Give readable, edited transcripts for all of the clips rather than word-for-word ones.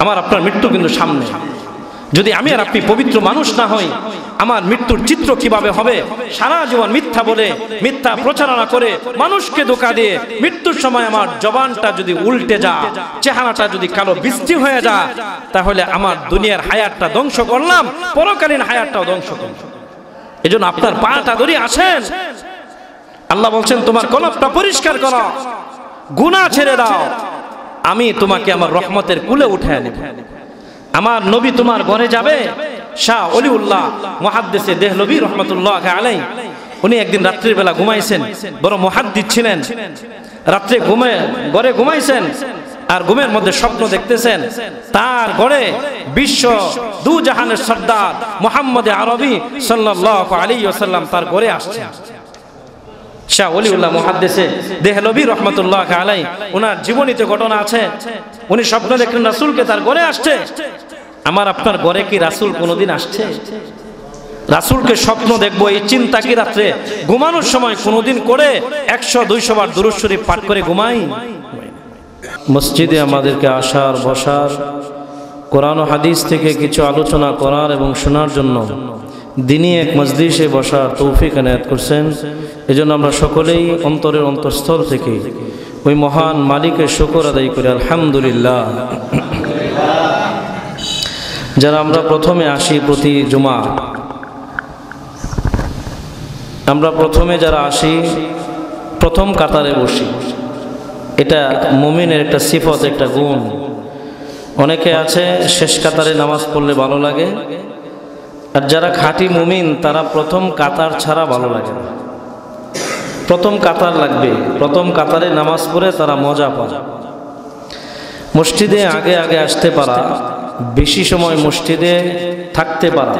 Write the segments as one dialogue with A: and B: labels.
A: আমার আপনার মৃত্যু কিন্তু সামনে। যদি আমি আর আপনি পবিত্র মানুষ না হই, আমার মৃত্যুর চিত্র কিভাবে হবে? সারা জীবন মিথ্যা বলে, মিথ্যা প্রচারণা করে, মানুষকে ধোঁকা দিয়ে মৃত্যুর সময় আমার জবানটা যদি উল্টে যায়, চেহারাটা যদি কালো বৃষ্টি হয়ে যায়, তাহলে আমার দুনিয়ার হায়াতটা ধ্বংস করলাম, পরকালীন হায়াতটাও ধ্বংস করলাম। এজন্য আপনার পাটা ধরে আসেন, আল্লাহ বলছেন তোমার কলবটা পরিষ্কার করো, গুনাহ ছেড়ে দাও, আমি তোমাকে আমার রহমতের কুলে উঠায় নেব। আমার নবী তোমার ঘরে যাবে। শাহ ওলিউল্লাহ মুহাদ্দিসে দেহলভী রহমাতুল্লাহ আলাইহি, উনি একদিন রাত্রির বেলা ঘুমাইছেন, বড় মুহাদ্দিস ছিলেন। রাত্রে ঘরে ঘুমাইছেন, আর ঘুমের মধ্যে স্বপ্ন দেখতেছেন তার ঘরে বিশ্ব দু জাহানের সর্দার মুহাম্মদ আরবি সাল্লাল্লাহু আলাইহি ওয়াসাল্লাম তার ঘরে আসছেন। শাহ ওলিউল্লাহ মুহাদ্দিসে দেহলভী রহমাতুল্লাহ আলাইহি, ওনার জীবনীতে ঘটনা আছে। উনি স্বপ্ন দেখলেন রাসূলকে তার ঘরে আসছে। আমার আপনার ঘরে কি রাসূল কোনোদিন আসছে? রাসূলকে স্বপ্ন দেখবো এই চিন্তা কি রাত্রে ঘুমানোর সময় কোনোদিন করে 100-200 বার দুরূদ শরীফ পাঠ করে ঘুমাই? মসজিদে আমাদেরকে আসার, বসার, কোরআন ও হাদিস থেকে কিছু আলোচনা করার এবং শোনার জন্য দিনই এক মজলিসে বসার তৌফিক এনায়েত করছেন। এজন্য আমরা সকলেই অন্তরের অন্তঃস্থল থেকে ওই মহান মালিকের শুকর আদায় করি, আলহামদুলিল্লাহ। যারা আমরা প্রথমে আসি প্রতি জুমা, আমরা প্রথমে যারা আসি প্রথম কাতারে বসি, এটা মুমিনের একটা সিফত, একটা গুণ। অনেকে আছে শেষ কাতারে নামাজ পড়লে ভালো লাগে, আর যারা খাঁটি মুমিন তারা প্রথম কাতার ছাড়া ভালো লাগে না, প্রথম কাতার লাগবে। প্রথম কাতারে নামাজ পড়ে তারা মজা পায়। মসজিদে আগে আগে আসতে পারা, বেশি সময় মসজিদে থাকতে পারা,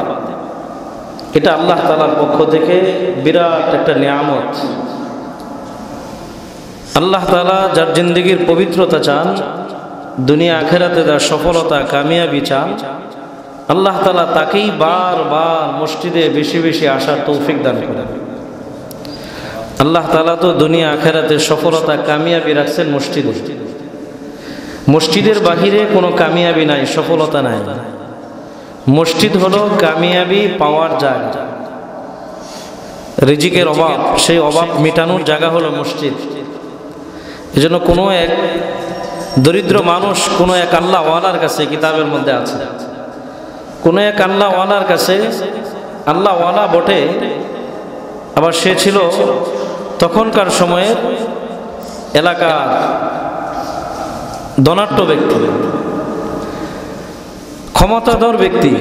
A: এটা আল্লাহ তাআলার পক্ষ থেকে বিরাট একটা নিয়ামত। আল্লাহ তাআলা যার জিন্দেগির পবিত্রতা চান, দুনিয়া আখেরাতে যার সফলতা কামিয়াবি চান, আল্লাহ তাআলা তাকেই বারবার মসজিদে বেশি বেশি আসার তৌফিক দান করেন। আল্লাহ তাআলা তো দুনিয়া আখেরাতে সফলতা কামিয়াবি রাখছেন মসজিদে। মসজিদের বাহিরে কোনো কামিয়াবি নাই, সফলতা নাই। মসজিদ হলো কামিয়াবি পাওয়ার জায়গা। রিজিকের অভাব, সেই অভাব মেটানোর জায়গা হলো মসজিদ। এজন্য কোনো এক দরিদ্র মানুষ কোনো এক আল্লাহওয়ালার কাছে, কিতাবের মধ্যে আছে, কোনো এক আল্লাহওয়ালার কাছে, আল্লাহওয়ালা বটে, আবার সে ছিল তখনকার সময়ের এলাকার ধনাঢ্য ব্যক্তি, ক্ষমতাধর ব্যক্তি।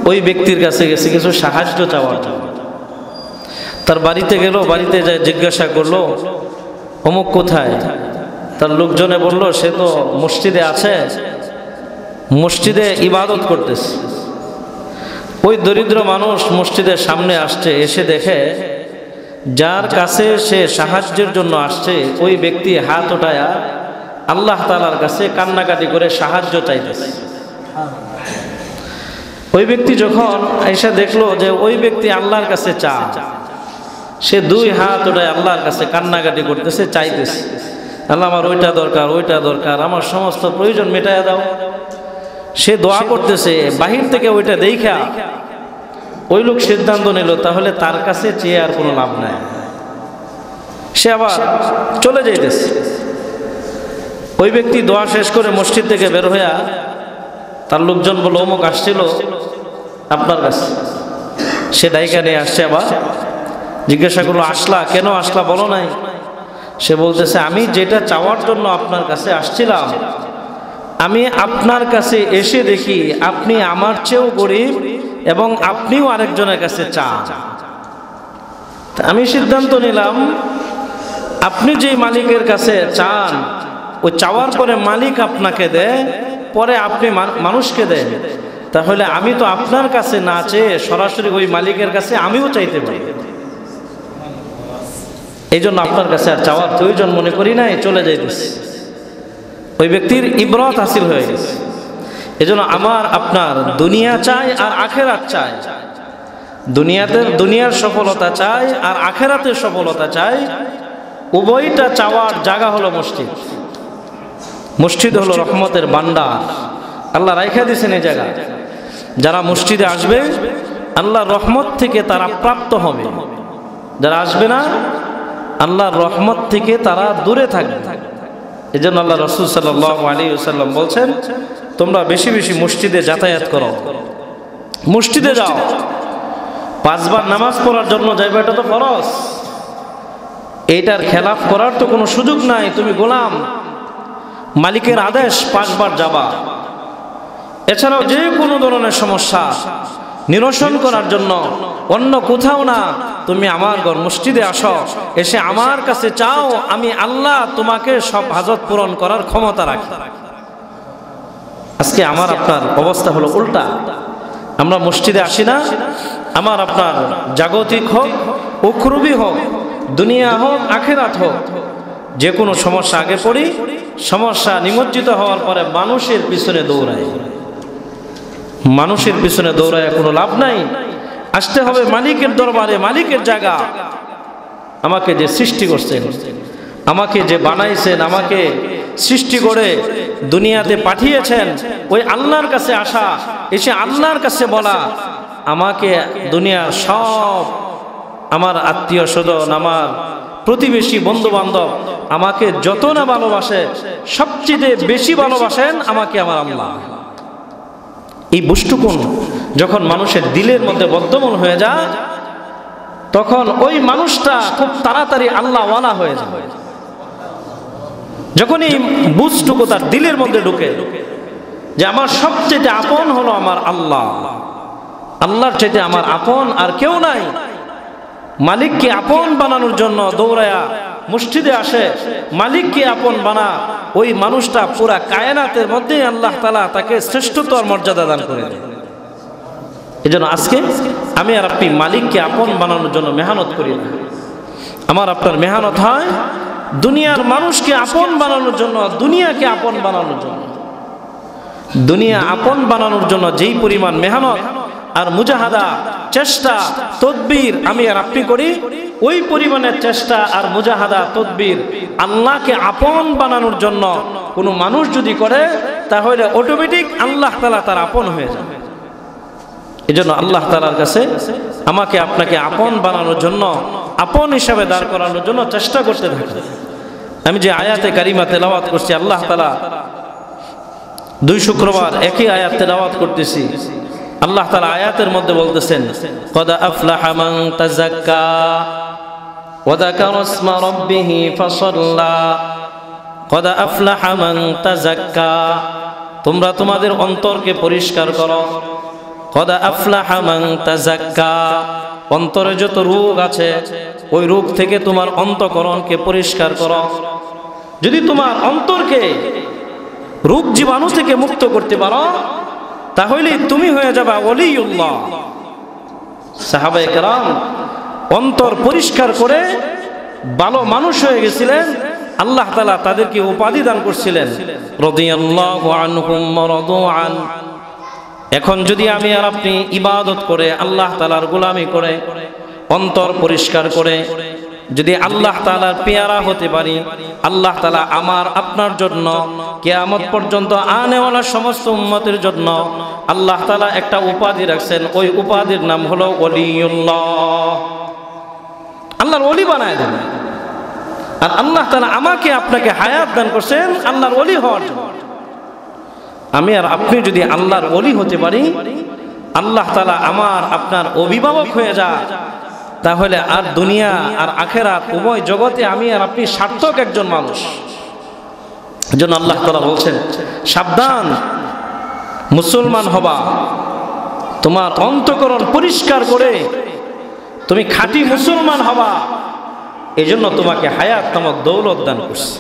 A: ওই ব্যক্তির কাছে গেছে কিছু সাহায্য চাওয়ার জন্য। তার বাড়িতে গেল, বাড়িতে যায় জিজ্ঞাসা করলো অমুক কোথায়? তার লোকজনে বলল সে তো মসজিদে আছে, মসজিদে ইবাদত করতেছে। ওই দরিদ্র মানুষ মসজিদের সামনে আসছে, এসে দেখে যার কাছে সে সাহায্যের জন্য আসছে ওই ব্যক্তি হাত উঠায়া আল্লাহ তাআলার কাছে কান্নাকাটি করে সাহায্য চাইতেছে। ওই ব্যক্তি যখন এসে দেখলো যে ওই ব্যক্তি আল্লাহর কাছে সে দুই হাত উঠায় আল্লাহর কাছে কান্নাকাটি করতেছে, চাইতেছে, আল্লাহ আমার ওইটা দরকার, ওইটা দরকার, আমার সমস্ত প্রয়োজন মেটায়া দাও। সে দোয়া করতেছে, বাহির থেকে ওইটা দেখা ওই লোক সিদ্ধান্ত নিল তাহলে তার কাছে চেয়ে আর কোনো লাভ নাই, সে আবার চলে যাইতেছে। ওই ব্যক্তি দোয়া শেষ করে মসজিদ থেকে বের হইয়া তার লোকজন বলল অমুক আসছিল আপনার কাছে। সে ডাইকা নিয়ে আসছে, আবার জিজ্ঞাসা করলো আসলা কেন, আসলা বলো নাই? সে বলতেছে আমি যেটা চাওয়ার জন্য আপনার কাছে আসছিলাম, আমি আপনার কাছে এসে দেখি আপনি আমার চেয়েও গরিব এবং আপনিও আরেকজনের কাছে চান। আমি সিদ্ধান্ত নিলাম আপনি যে মালিকের কাছে চান, ওই চাওয়ার পরে মালিক আপনাকে দেয়, পরে আপনি মানুষকে দেন, তাহলে আমি তো আপনার কাছে না চেয়ে সরাসরি ওই মালিকের কাছে আমিও চাইতে পারি। এই জন্য আপনার কাছে আর চাওয়ার প্রয়োজন মনে করি নাই, চলে যাইতেছি। ওই ব্যক্তির ইবরত হাসিল হয়ে গেছে। এই জন্য আমার আপনার দুনিয়া চাই আর আখেরাত চাই, দুনিয়ার সফলতা চাই আর আখেরাতের সফলতা চাই, উভয়টা চাওয়ার জায়গা হলো মসজিদ। মসজিদ হলো রহমতের ভান্ডার, আল্লাহ রাইখা দিয়েছেন এই জায়গা। যারা মসজিদে আসবে আল্লাহর রহমত থেকে তারা প্রাপ্ত হবে, যারা আসবে না আল্লাহর রহমত থেকে তারা দূরে থাকবে। এই জন্য আল্লাহ রাসূল সাল্লাল্লাহু আলাইহি ওয়াসাল্লাম বলছেন, তোমরা বেশি বেশি মসজিদে যাতায়াত করো, মসজিদে যাও। 5 বার নামাজ পড়ার জন্য যাইবে, এটা তো ফরজ। এইটার খেলাফ করার তো কোনো সুযোগ নাই। তুমি গোলাম, মালিকের আদেশ 5 বার যাবা। এছাড়াও যে কোনো ধরনের সমস্যা নিরসন করার জন্য অন্য কোথাও না, তুমি আমার ঘর মসজিদে আসো, এসে আমার কাছে চাও, আমি আল্লাহ তোমাকে সব হাজত পূরণ করার ক্ষমতা রাখি। আজকে আমার আপনার অবস্থা হলো উল্টা। আমরা মসজিদে আসি না, আমার আপনার জাগতিক হোক, উখরবি হোক, দুনিয়া হোক, আখিরাত হোক, যে কোনো সমস্যা আগে পড়ি, সমস্যা নিমজ্জিত হওয়ার পরে মানুষের পিছনে দৌড়াই। মানুষের পিছনে দৌড়ায় কোনো লাভ নাই। আসতে হবে মালিকের দরবারে, মালিকের জায়গা। আমাকে যে সৃষ্টি করছেন, আমাকে যে বানাইছেন, আমাকে সৃষ্টি করে দুনিয়াতে পাঠিয়েছেন, ওই আল্লাহর কাছে আসা, এসে আল্লাহর কাছে বলা, আমাকে দুনিয়ার সব আমার আত্মীয় স্বজন, আমার প্রতিবেশী, বন্ধু বান্ধব আমাকে যত না ভালোবাসে, সবচেয়ে বেশি ভালোবাসেন আমাকে আমার আল্লাহ। এই বস্তুকুন যখন মানুষের দিলের মধ্যে বদ্ধমূল হয়ে যায়, তখন ওই মানুষটা খুব তাড়াতাড়ি আল্লাহওয়ালা হয়ে যায়। যখন এই বুঝটুকু তার দিলের মধ্যে ঢুকে যে আমার সবচেয়ে আপন হলো আমার আল্লাহ, আল্লাহর চাইতে আমার আপন আর কেউ নাই, মালিককে আপন বানানোর জন্য দৌড়ায়া মসজিদে আসে, মালিককে আপন বানা, ওই মানুষটা পুরা কায়নাতের মধ্যে আল্লাহ তাআলা তাকে শ্রেষ্ঠত্ব আর মর্যাদা দান করে দেয়। এই জন্য আজকে আমি আর আপনি মালিককে আপন বানানোর জন্য মেহনত করি না। আমার আপনার মেহনত হয় দুনিয়ার মানুষকে আপন বানানোর জন্য, দুনিয়াকে আপন বানানোর জন্য। দুনিয়া আপন বানানোর জন্য যেই পরিমাণ মেহনত আর মুজাহাদা, চেষ্টা, তদবির আমি আর আপনি করি, ওই পরিমাণের চেষ্টা আর মুজাহাদা, তদবির আল্লাহকে আপন বানানোর জন্য কোনো মানুষ যদি করে, তাহলে অটোমেটিক আল্লাহ তাআলা তার আপন হয়ে যাবে। এই জন্য আল্লাহ তাআলার কাছে আমাকে আপনাকে আপন বানানোর জন্য, আপন হিসাবে দাঁড় করানোর জন্য চেষ্টা করতে থাকে। আমি যে আয়াতে কারিমা তেলাওয়াত করছি, আল্লাহ তাআলা 2 শুক্রবার একই আয়াত তেলাওয়াত করতেছি। আল্লাহ তাআলা আয়াতের মধ্যে বলতেছেন, কদ আফলাহা মান তাযাক্কা ওয়া যাকারা ইসমা রাব্বিহি ফাসাল্লা। কদ আফলাহা মান তাযাক্কা, তোমরা তোমাদের অন্তরকে পরিষ্কার করো। কদ আফলাহা মান তাযাক্কা, অন্তরে যত রোগ আছে ওই রোগ থেকে তোমার অন্তঃকরণকে পরিষ্কার করো। যদি তোমার অন্তরকে রোগ জীবাণু থেকে মুক্ত করতে পারো, তাহলে তুমি হয়ে যাবে ওলিউল্লাহ। সাহাবায়ে কেরাম অন্তর পরিষ্কার করে ভালো মানুষ হয়ে গেছিলেন। আল্লাহ তাআলা তাদেরকে উপাধি দান করছিলেন, রাদিয়াল্লাহু আনহুম ওয়া রাদু আন। এখন যদি আমি আর আপনি ইবাদত করে, আল্লাহ তাআলার গোলামি করে, অন্তর পরিষ্কার করে যদি আল্লাহ তাআলার পেয়ারা হতে পারি, আল্লাহ তাআলা আমার আপনার জন্য কিয়ামত পর্যন্ত আনেওয়ালা সমস্ত উম্মতের জন্য আল্লাহ তাআলা একটা উপাধি রাখছেন। ওই উপাধির নাম হলো ওলিউল্লাহ। আল্লাহর ওলি বানায় দেন। আর আল্লাহ তাআলা আমাকে আপনাকে হায়াত দান করছেন আল্লাহর ওলি হওয়ার জন্য। আমি আর আপনি যদি আল্লাহর ওলি হতে পারি, আল্লাহ তাআলা আমার আপনার অভিভাবক হয়ে যায়, তাহলে আর দুনিয়া আর আখেরাত উভয় জগতে আমি আর আপনি সার্থক একজন মানুষ। এজন্য আল্লাহ তাআলা বলছেন, সাবধান, মুসলমান হবা, তোমার অন্তঃকরণ পরিষ্কার করে তুমি খাঁটি মুসলমান হবা। এজন্য তোমাকে হায়াত নামক দৌলত দান করছে।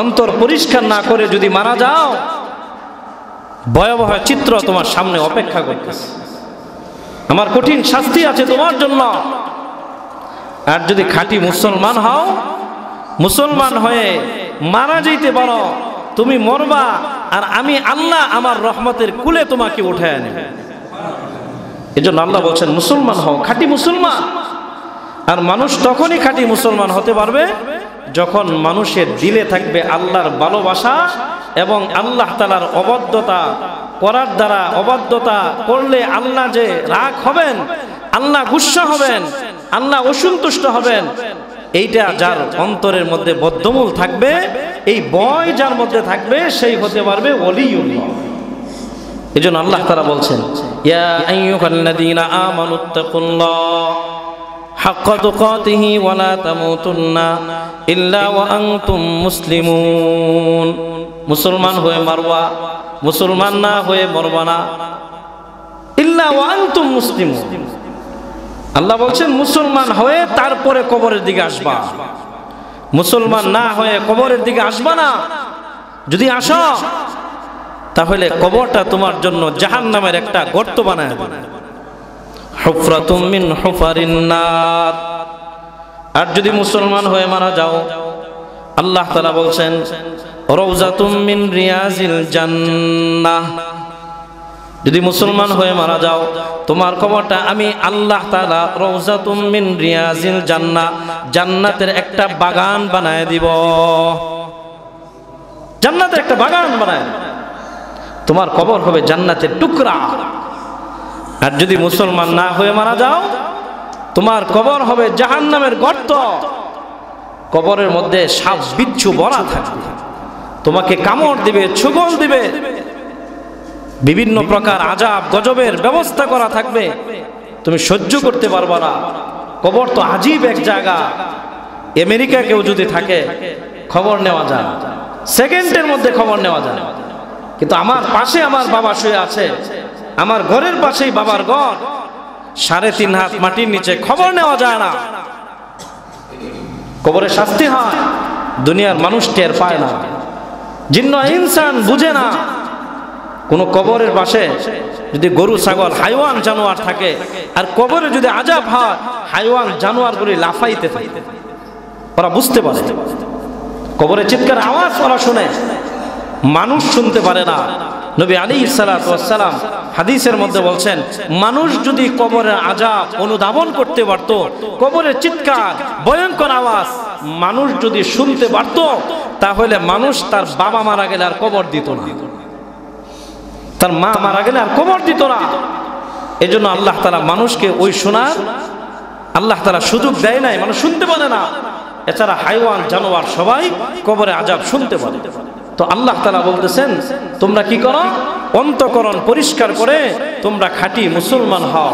A: অন্তর পরিষ্কার না করে যদি মারা যাও, ভয়াবহ চিত্র তোমার সামনে অপেক্ষা করতেছে। আমার কঠিন শাস্তি আছে তোমার জন্য। আর যদি খাঁটি মুসলমান হও, মুসলমান হয়ে মারা যেতে পারো, তুমি মরবা আর আমি আল্লাহ আমার রহমতের কুলে তোমাকে উঠায় নেব। এজন্য আল্লাহ বলছেন মুসলমান হও, খাঁটি মুসলমান। আর মানুষ তখনই খাঁটি মুসলমান হতে পারবে যখন মানুষের দিলে থাকবে আল্লাহর ভালোবাসা এবং আল্লাহ তাআলার অবাধ্যতা করার দ্বারা, অবাধ্যতা করলে আল্লাহ যে রাগ হবেন, আল্লাহ গুসা হবেন, আল্লাহ অসন্তুষ্ট হবেন, এইটা যার অন্তরের মধ্যে বদ্ধমূল থাকবে, এই ভয় যার মধ্যে থাকবে, সেই হতে পারবে ওলিউল্লাহ। এজন্য আল্লাহ তাআলা বলছেন, ইয়া আইয়ুহাল্লাযীনা আমানুত্তাকুল্লাহ হাক্কা তুকাতিহি ওয়া লা তামুতুন্না ইল্লা ওয়া আনতুম মুসলিমুন। মুসলমান হয়ে মারবা, মুসলমান না হয়ে মরবা না। ইল্লা ওয়া আনতুম মুসলিমুন, আল্লাহ বলছেন মুসলমান হয়ে তারপরে কবরের দিকে আসবা, মুসলমান না হয়ে কবরের দিকে আসবা না। যদি আসো তাহলে কবরটা তোমার জন্য জাহান্নামের একটা গর্ত বানায় দেবে, হুফরাতুম মিন হুফারিন নার। আর যদি মুসলমান হয়ে মারা যাও, আল্লাহ তাআলা বলছেন রাউযাতুম মিন রিয়াজিল জান্নাহ। যদি মুসলমান হয়ে মারা যাও, তোমার কবরটা আমি আল্লাহ তাআলা রাউযাতুম মিন রিয়াজিল জান্নাহ, জান্নাতের একটা বাগান বানায় দিব। জান্নাতের একটা বাগান বানায়, তোমার কবর হবে জান্নাতের টুকরা। আর যদি মুসলমান না হয়ে মারা যাও, তোমার কবর হবে জাহান্নামের গর্ত। কবরের মধ্যে সাপ বিচ্ছু ভরা থাকবে, তোমাকে কামড় দিবে, ছুগল দিবে, বিভিন্ন প্রকার আযাব গজবের ব্যবস্থা করা থাকবে, তুমি সহ্য করতে পারবে না। কবর তো আজীব এক জায়গা। আমেরিকা কেউ যদি থাকে, খবর নেওয়া যায়, সেকেন্ডের মধ্যে খবর নেওয়া যায়। কিন্তু আমার পাশে আমার বাবা শুয়ে আছে, আমার ঘরের পাশেই বাবার ঘর, 3.5 হাত মাটির নিচে, খবর নেওয়া যায় না। কবরে শাস্তি হয়, দুনিয়ার মানুষ টের পায় না, জিন্ন ইনসান বুঝে না। কোন কবরের পাশে যদি গরু ছাগল হাইওয়ান জানোয়ার থাকে, আর কবরে যদি আযাব হয়, হাইওয়ান জানোয়ারগুলি লাফাইতে থাকে, ওরা বুঝতে পারে। কবরে চিৎকার আওয়াজ ওরা শুনে, মানুষ শুনতে পারে না। নবী আলাইহিস সালাতু ওয়াস সালাম হাদিসের মধ্যে বলছেন, মানুষ যদি কবরের আযাব অনুধাবন করতে পারত, কবরের চিৎকার, ভয়ঙ্কর আওয়াজ মানুষ যদি শুনতে পারত, তাহলে মানুষ তার বাবা মারা গেলে আর কবর দিত না, তার মা মারা গেলে আর কবর দিত না। এজন্য আল্লাহ তাআলা মানুষকে ওই শোনার আল্লাহ তাআলা সুযোগ দেয় নাই, মানুষ শুনতে পারে না। এছাড়া হাইওয়ান জানোয়ার সবাই কবরে আযাব শুনতে পারে। তো আল্লাহ তাআলা বলতেছেন, তোমরা কি করো, অন্তঃকরণ পরিষ্কার করে তোমরা খাঁটি মুসলমান হও,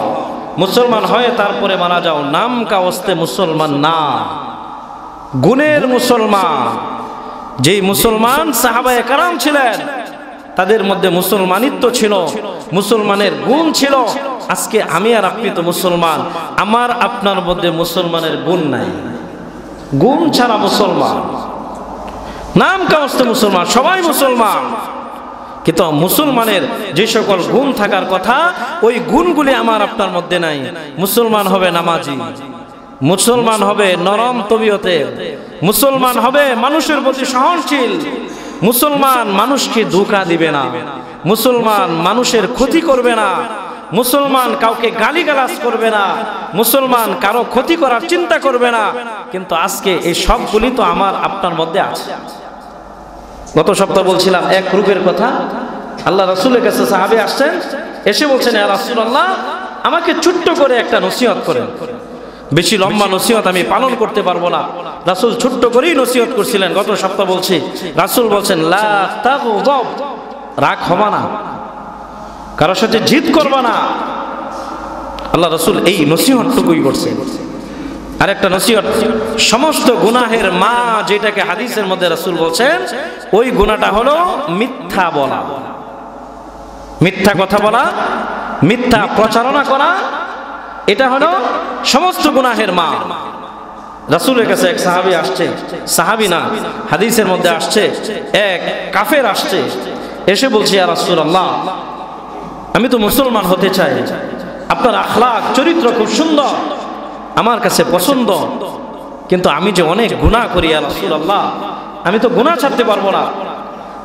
A: মুসলমান হয়ে তারপরে মারা যাও। নাম কা ওয়াস্তে মুসলমান না, গুণের মুসলমান। যেই মুসলমান সাহাবায়ে কেরাম ছিলেন, তাদের মধ্যে মুসলমানিত্ব ছিল, মুসলমানের গুণ ছিল। আজকে আমি আর আপনি তো মুসলমান, আমার আপনার মধ্যে মুসলমানের গুণ নাই, গুণ ছাড়া মুসলমান, নাম কাওয়াস্তে মুসলমান, সবাই মুসলমান, কিন্তু মুসলমানের যে সকল গুণ থাকার কথা, ওই গুণগুলি আমার আপনার মধ্যে নাই। মুসলমান হবে নামাজি, মুসলমান হবে নরম তবিয়তের, মুসলমান হবে মানুষের প্রতি সহনশীল, মুসলমান মানুষকে ধোঁকা দিবে না, মুসলমান মানুষের ক্ষতি করবে না, মুসলমান কাউকে গালিগালাজ করবে না, মুসলমান কারো ক্ষতি করার চিন্তা করবে না। কিন্তু আজকে এই সবগুলি তো আমার আপনার মধ্যে আছে। গত সপ্তাহ বলছিলাম এক গ্রুপের কথা, আল্লাহ রাসূলের কাছে সাহাবী আসছেন, এসে বলছেন, ইয়া রাসূলুল্লাহ, আমাকে ছোট্ট করে একটা নসিহত করেন। বেশি লম্বা নসিহত আমি পালন করতে পারবো না। রাসূল ছোট্ট করেই নসিহত করছিলেন। গত সপ্তাহ বলছি, রাসূল বলছেন, লা তাগদাব, রাগ হবা না, কারোর সাথে জিদ করবা না। আল্লাহ রাসূল এই নসিহতটুকুই করছেন। আরেকটা নসিহত, সমস্ত গুনাহের মা, যেটাকে হাদিসের মধ্যে রাসূল বলছেন, ওই গুনাহটা হলো মিথ্যা বলা, মিথ্যা কথা বলা, মিথ্যা প্রচারণা করা। এটা হলো সমস্ত গুনাহের মা। রাসূলের কাছে এক সাহাবী আসছে, সাহাবী না, হাদিসের মধ্যে আসছে, এক কাফের আসছে, এসে বলছে, ইয়া রাসূলুল্লাহ, আমি তো মুসলমান হতে চাই, আপনার আখলাক চরিত্র খুব সুন্দর, আমার কাছে পছন্দ, কিন্তু আমি যে অনেক গুনাহ করি ইয়া রাসূলুল্লাহ, আমি তো গুনাহ ছাড়তে পারবো না,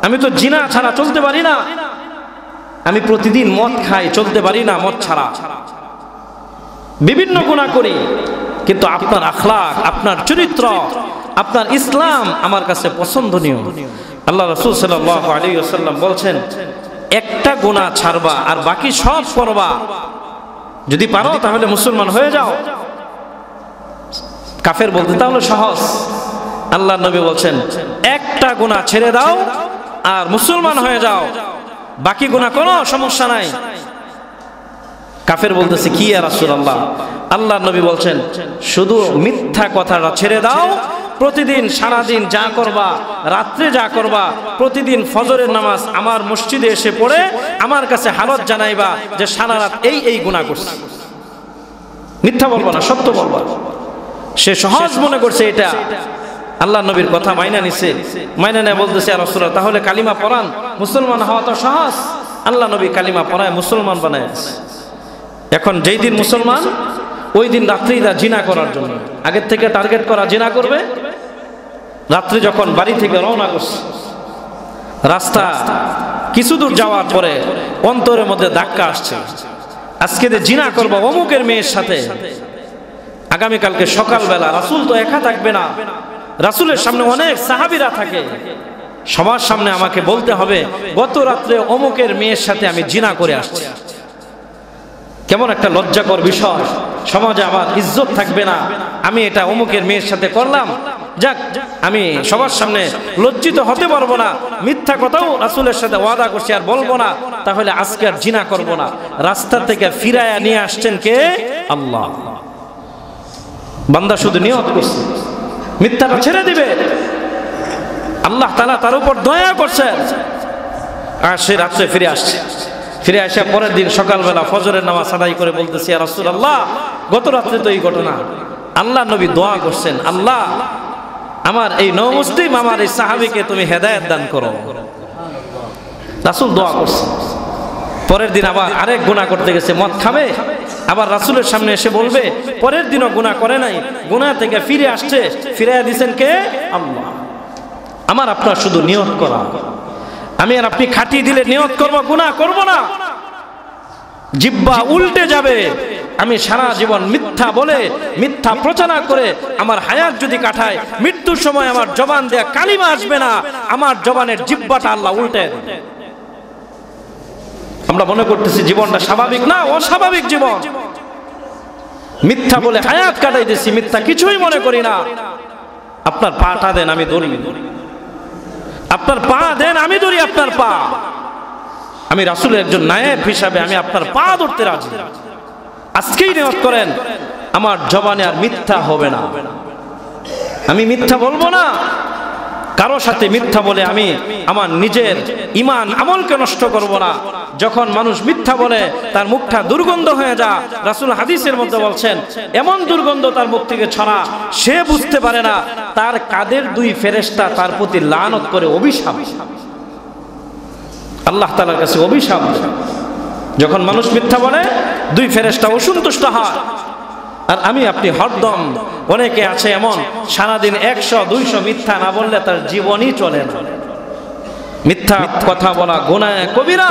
A: আমি তো জিনা ছাড়া চলতে পারি না, আমি প্রতিদিন মদ খাই, চলতে পারি না মদ ছাড়া, বিভিন্ন গুনাহ করি, কিন্তু আপনার আখলাক, আপনার চরিত্র, আপনার ইসলাম আমার কাছে পছন্দনীয়। আল্লাহ রাসূল সাল্লাল্লাহু আলাইহি ওয়াসাল্লাম বলছেন, একটা গুনাহ ছাড়বা আর বাকি সব করবা, যদি পারো তাহলে মুসলমান হয়ে যাও। কাফের বলতে তাহলে সহজ। আল্লাহ নবী বলছেন, একটা গুনাহ ছেড়ে দাও আর মুসলমান হয়ে যাও, বাকি গুনাহ কোনো সমস্যা নাই। কাফের বলতেছে, কি ইয়া রাসূলুল্লাহ? আল্লাহ নবী বলছেন, শুধু মিথ্যা কথাটা ছেড়ে দাও। প্রতিদিন সারাদিন যা করবা, রাত্রে যা করবা, প্রতিদিন ফজরের নামাজ আমার মসজিদে এসে পড়ে আমার কাছে হালত জানাইবা যে সারা রাত এই গুনাহ করছি। মিথ্যা বলবা না, সত্য বলবা। সে সহজ মনে করছে এটা। আল্লাহ নবীর কথা মাইনা নিছে, মাইনা নেয় বলতেছে, ইয়া রাসূলুল্লাহ তাহলে কালিমা পড়ান, মুসলমান হওয়া তো সহজ। আল্লাহ নবী কালিমা পড়ায় মুসলমান বানায়। এখন যেই দিন মুসলমান, ওই দিন রাত্রেই জিনা করার জন্য আগের থেকে টার্গেট করা, জিনা করবে। রাত্রে যখন বাড়ি থেকে রওনা করছে, রাস্তা কিছু দূর যাওয়ার পরে অন্তরের মধ্যে ধাক্কা আসছে, আজকে যে জিনা করবো অমুকের মেয়ের সাথে। আগামীকালকে সকালবেলা রাসূল তো একা থাকবে না, রাসূলের সামনে অনেক সাহাবীরা থাকে, সবার সামনে আমাকে বলতে হবে গত রাত্রে অমুকের মেয়ের সাথে আমি জিনা করে আসছি। কেমন একটা লজ্জাকর বিষয়, সমাজে আমার ইজ্জত থাকবে না, আমি এটা অমুকের মেয়ের সাথে করলাম, যাক আমি সবার সামনে লজ্জিত হতে পারবো না, মিথ্যা কথাও রাসূলের সাথে ওয়াদা করছি আর বলবো না, তাহলে আজকে আর জিনা করব না। রাস্তা থেকে ফিরায়া নিয়ে আসছেন কে? আল্লাহ। বান্দা শুধু নিয়ত করছে, মিথ্যাটা ছেড়ে দিবে, আল্লাহ তাআলা তার উপর দয়া করছেন, আর সে রাত্রে ফিরে আসছে। ফিরে আসা পরের দিন সকালবেলা ফজরের নামাজ আদায় করে বলতেছি, ইয়া রাসূলুল্লাহ গত রাত্রে তো এই ঘটনা। আল্লাহ নবী দোয়া করছেন, আল্লাহ আমার এই নওমুসলিম আমার এই সাহাবীকে তুমি হেদায়েত দান করো। রাসূল দোয়া করছেন। পরের দিন আবার আরেক গুনাহ করতে গেছে, মদ খাবে, আবার রাসূলের সামনে এসে বলবে। পরের দিনও গুনাহ করে নাই, গুনাহ থেকে ফিরে আসছে, ফিরাইয়া দিয়েছেন কে? আল্লাহ। আমার আপনার শুধু নিয়ত করা, আমি আর আপনি খাটিয়ে দিলে নিয়ত করব, গুনাহ করব না, জিহ্বা উল্টে যাবে। আমি সারা জীবন মিথ্যা বলে, মিথ্যা প্রচার করে আমার হায়াত যদি কাটায়, মৃত্যুর সময় আমার জবান দেয়া কালিমা আসবে না, আমার জবানের জিহ্বাটা আল্লাহ উল্টে। আমরা মনে করতেছি জীবনটা স্বাভাবিক, না, অস্বাভাবিক জীবন। মিথ্যা বলে হায়াত কাটাইতেছি, মিথ্যা কিছুই মনে করি না। আপনার পাটা দেন, আমি ধরি, আপনার পা দেন, আমি ধরি আপনার পা। আমি রাসূলের একজন নায়েব হিসাবে আমি আপনার পা ধরতে রাজি। আজকেই নিয়ত করেন, আমার জবানে আর মিথ্যা হবে না, আমি মিথ্যা বলবো না। কারো সাথে মিথ্যা বলে আমি আমার নিজের ঈমান আমলকে নষ্ট করব না। যখন মানুষ মিথ্যা বলে তার মুখটা দুর্গন্ধ হয়ে যায়, রাসূল হাদিসের মধ্যে বলছেন এমন দুর্গন্ধ তার মুখ থেকে ছড়া, সে বুঝতে পারে না তার কাঁধের দুই ফেরেশতা তার প্রতি লানত করে অভিশাপ, আল্লাহ তাআলার কাছে অভিশাপ। যখন মানুষ মিথ্যা বলে দুই ফেরেশতা অসন্তুষ্ট হয়। আর আমি আপনি হরদম, অনেকে আছে এমন সারাদিন 100-200 মিথ্যা না বললে তার জীবনই চলে না। মিথ্যা কথা বলা গুনাহ কবিরা,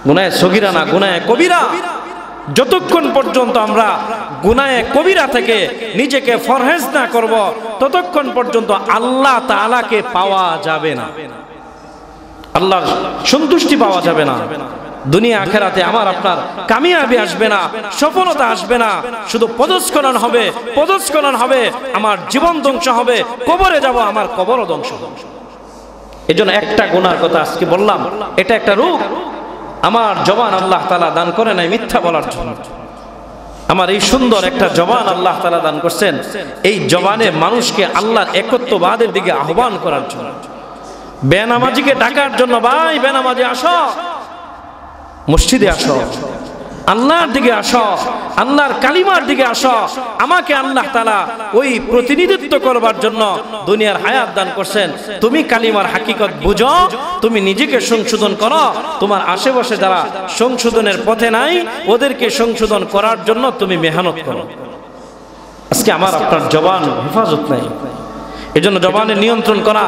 A: গুনাহ সগীরা না, গুনাহ কবিরা। যতক্ষণ পর্যন্ত আমরা গুনাহ কবিরা থেকে নিজেকে ফরহেজ না করব, ততক্ষণ পর্যন্ত আল্লাহ তাআলাকে পাওয়া যাবে না, আল্লাহর সন্তুষ্টি পাওয়া যাবে না। দুনিয়া আখেরাতে আমার আপনার কামিয়াবি আসবে না, সফলতা আসবে না, শুধু পদস্খলন হবে, পদস্খলন হবে, আমার জীবন ধ্বংস হবে, কবরে যাব, আমার কবরও ধ্বংস হবে। এজন্য একটা গুনার কথা আজকে বললাম, এটা একটা রূপ। আমার জবান আল্লাহ তাআলা দান করে নাই মিথ্যা বলার জন্য। আমার এই সুন্দর একটা জবান আল্লাহ তাআলা দান করছেন, এই জবানে মানুষকে আল্লাহর একত্ববাদের দিকে আহ্বান করার জন্য, বেনামাজিকে ডাকার জন্য। ভাই বেনামাজি আসো, মসজিদে আসো, আল্লাহর দিকে আসো, আল্লাহর কালিমার দিকে আসো। আমাকে আল্লাহ তাআলা ওই প্রতিনিধিত্ব করবার জন্য দুনিয়ার হায়াত দান করছেন। তুমি কালিমার হাকিকত বুঝো, তুমি নিজেকে সংশোধন করো, তোমার আশেপাশে যারা সংশোধনের পথে নাই ওদেরকে সংশোধন করার জন্য তুমি মেহনত করো। আজকে আমার আপনার জবান হেফাজত নাই, এজন্য জবানের নিয়ন্ত্রণ করা।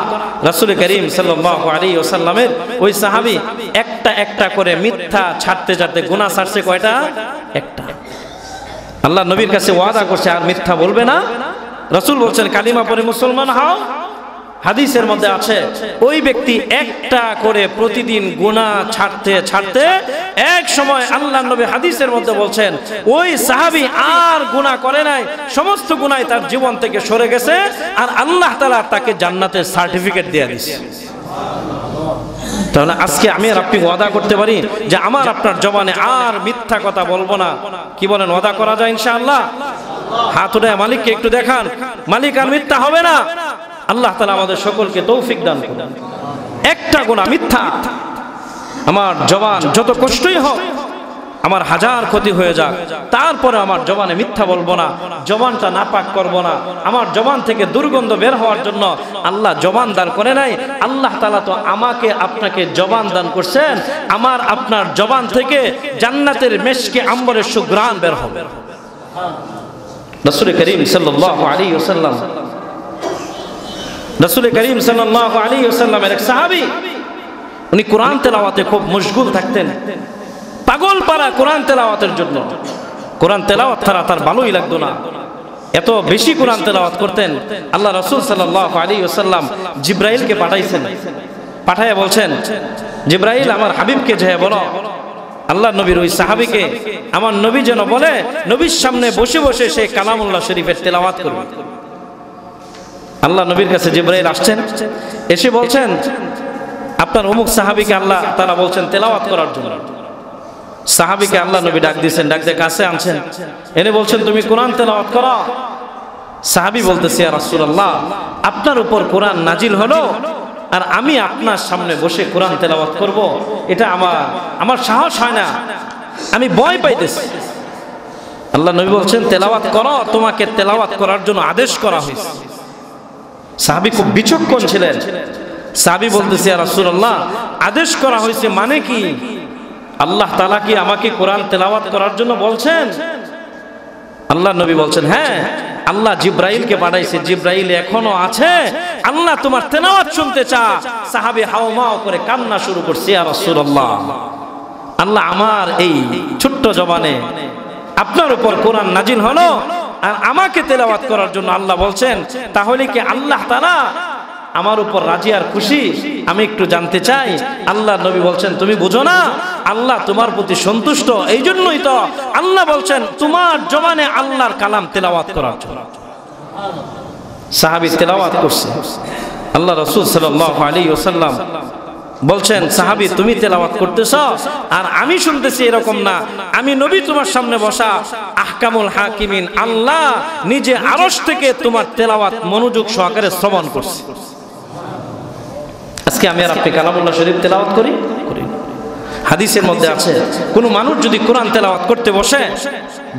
A: রাসূল করিম সাল্লাল্লাহু আলাইহি ওয়াসাল্লামের ওই সাহাবী একটা একটা করে মিথ্যা ছাড়তে ছাড়তে গুনাহ ছাড়ছে কয়টা? একটা। আল্লাহ নবীর কাছে ওয়াদা করছে আর মিথ্যা বলবে না। রাসূল বলছেন কালিমা পড়ে মুসলমান হও, হাদিসের মধ্যে আছে ওই ব্যক্তি একটা করে প্রতিদিন গুনাহ ছাড়তে ছাড়তে এক সময় আল্লাহর নবী হাদিসের মধ্যে বলছেন ওই সাহাবী আর গুনাহ করে নাই, সমস্ত গুনাহ তার জীবন থেকে সরে গেছে, আর আল্লাহ তাআলা তাকে জান্নাতের সার্টিফিকেট দিয়ে দিয়েছে। তাহলে আজকে আমি আর আপনি ওয়াদা করতে পারি যে আমার আপনার জবানে আর মিথ্যা কথা বলবো না। কি বলেন, ওয়াদা করা যায় ইনশাআল্লাহ? হাত উঠায় মালিককে একটু দেখান, মালিক আর মিথ্যা হবে না। আল্লাহ তাআলা আমাদের সকলকে তৌফিক দান করুন। একটা গুনাহ মিথ্যা, আমার জবান যত কষ্টই হোক, আমার হাজার ক্ষতি হয়ে যাক, তারপরে আমার জবানে মিথ্যা বলবো না, জবানটা নাপাক করব না। আমার জবান থেকে দুর্গন্ধ বের হওয়ার জন্য আল্লাহ জবান দান করে নাই, আল্লাহ তাআলা তো আমাকে আপনাকে জবান দান করছেন। আমার আপনার জবান থেকে জান্নাতের মেশকে আম্বরের সুঘ্রাণ বের হবে। রাসূল করিম সাল্লাল্লাহু আলাইহি ওয়াসাল্লাম, রাসূল করিম সাল্লাল্লাহু আলাইহি ওয়াসাল্লামের এক সাহাবী, উনি কোরআন তেলাওয়াতে খুব মশগুল থাকতেন, পাগল পারা কোরআন তেলাওয়াতের জন্য। কোরআন তেলাওয়াত ছাড়া তার ভালোই লাগতো না, এত বেশি কোরআন তেলাওয়াত করতেন। আল্লাহ রাসূল সাল্লাল্লাহু আলাইহি ওয়াসাল্লাম জিবরাইলকে পাঠাইছেন, পাঠাইয়া বলছেন, জিবরাইল আমার হাবিবকে যেয়ে বলো, আল্লাহ নবীর ওই সাহাবীকে আমার নবী যেন বলে নবীর সামনে বসে বসে সে কালামুল্লাহ শরীফের তেলাওয়াত করবে। আল্লাহ নবীর কাছে জিবরাইল আসছেন, এসে বলছেন আপনার অমুক সাহাবীকে আল্লাহ তাআলা বলছেন তেলাওয়াত করার জন্য। সাহাবীকে আল্লাহ নবী ডাক দিয়েছেন, ডাক দিয়ে কাছে আনছেন, এনে বলছেন তুমি কোরআন তেলাওয়াত করো। সাহাবী বলতেছে ইয়া রাসূলুল্লাহ, আপনার উপর কোরআন নাজিল হলো আর আমি আপনার সামনে বসে কোরআন তেলাওয়াত করব, এটা আমার সাহস হয় না, আমি ভয় পাইতেছি। আল্লাহ নবী বলছেন তেলাওয়াত করো, তোমাকে তেলাওয়াত করার জন্য আদেশ করা হয়েছে। সাহাবী খুব বিচক্ষণ ছিলেন। সাহাবী বলতেছে ইয়া রাসূলুল্লাহ, আদেশ করা হয়েছে মানে কি? আল্লাহ তাআলা কি আমাকে কোরআন তেলাওয়াত করার জন্য বলছেন? আল্লাহ নবী বলছেন হ্যাঁ, আল্লাহ জিবরাইলকে পাঠাইছে, জিবরাইল এখনো আছে, আল্লাহ তোমার তেলাওয়াত শুনতে চায়। সাহাবী হাওমাও করে কান্না শুরু করছে, ইয়া রাসূলুল্লাহ, আল্লাহ আমার এই ছোট্ট জবানে আপনার উপর কোরআন নাজিল হলো আর আমাকে তেলাওয়াত করার জন্য আল্লাহ বলছেন, তাহলে কি আল্লাহ তাআলা আমার উপর রাজি আর খুশি? আমি একটু জানতে চাই। আল্লাহ নবী বলছেন তুমি বুঝো না, আল্লাহ তোমার প্রতি সন্তুষ্ট, এই জন্যই তো আল্লাহ বলছেন তোমার জবানে আল্লাহর কালাম তেলাওয়াত করার জন্য। সাহাবী তেলাওয়াত করছে, আল্লাহ রাসূল সাল্লাল্লাহু আলাইহি ওয়াসাল্লাম বলছেন সাহাবী তুমি তেলাওয়াত করতেছ আর আমি শুনতেছি, এরকম না, আমি নবী তোমার সামনে বসা আহকামুল হাকিমিন আল্লাহ নিজে আরশ থেকে তোমার তেলাওয়াত মনোযোগ সহকারে শ্রবণ করছে। আজকে আমি আর আপনি কালামুল্লাহ শরীফ তেলাওয়াত করি? হাদিসের মধ্যে আছে কোন মানুষ যদি কোরআন তেলাওয়াত করতে বসে,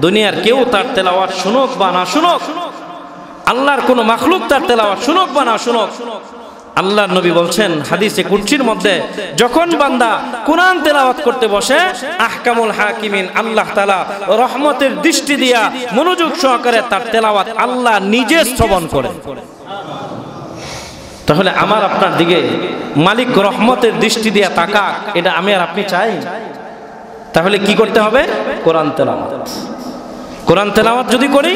A: দুনিয়ার কেউ তার তেলাওয়াত শুনুক বা না শুনুক, আল্লাহর কোন মাখলুক তার তেলাওয়াত শুনুক বা না শুনুক, আল্লাহর নবী বলছেন হাদিসে কুদসির মধ্যে, যখন বান্দা কোরআন তেলাওয়াত করতে বসে আহকামুল হাকিমিন আল্লাহ তাআলা রহমতের দৃষ্টি দিয়া মনোযোগ সহকারে তার তেলাওয়াত আল্লাহ নিজে শ্রবণ করেন। তাহলে আমার আপনার দিকে মালিক রহমতের দৃষ্টি দিয়া তাকাক, এটা আমি আর আপনি চাই? তাহলে কি করতে হবে? কোরআন তেলাওয়াত। কোরআন তেলাওয়াত যদি করি,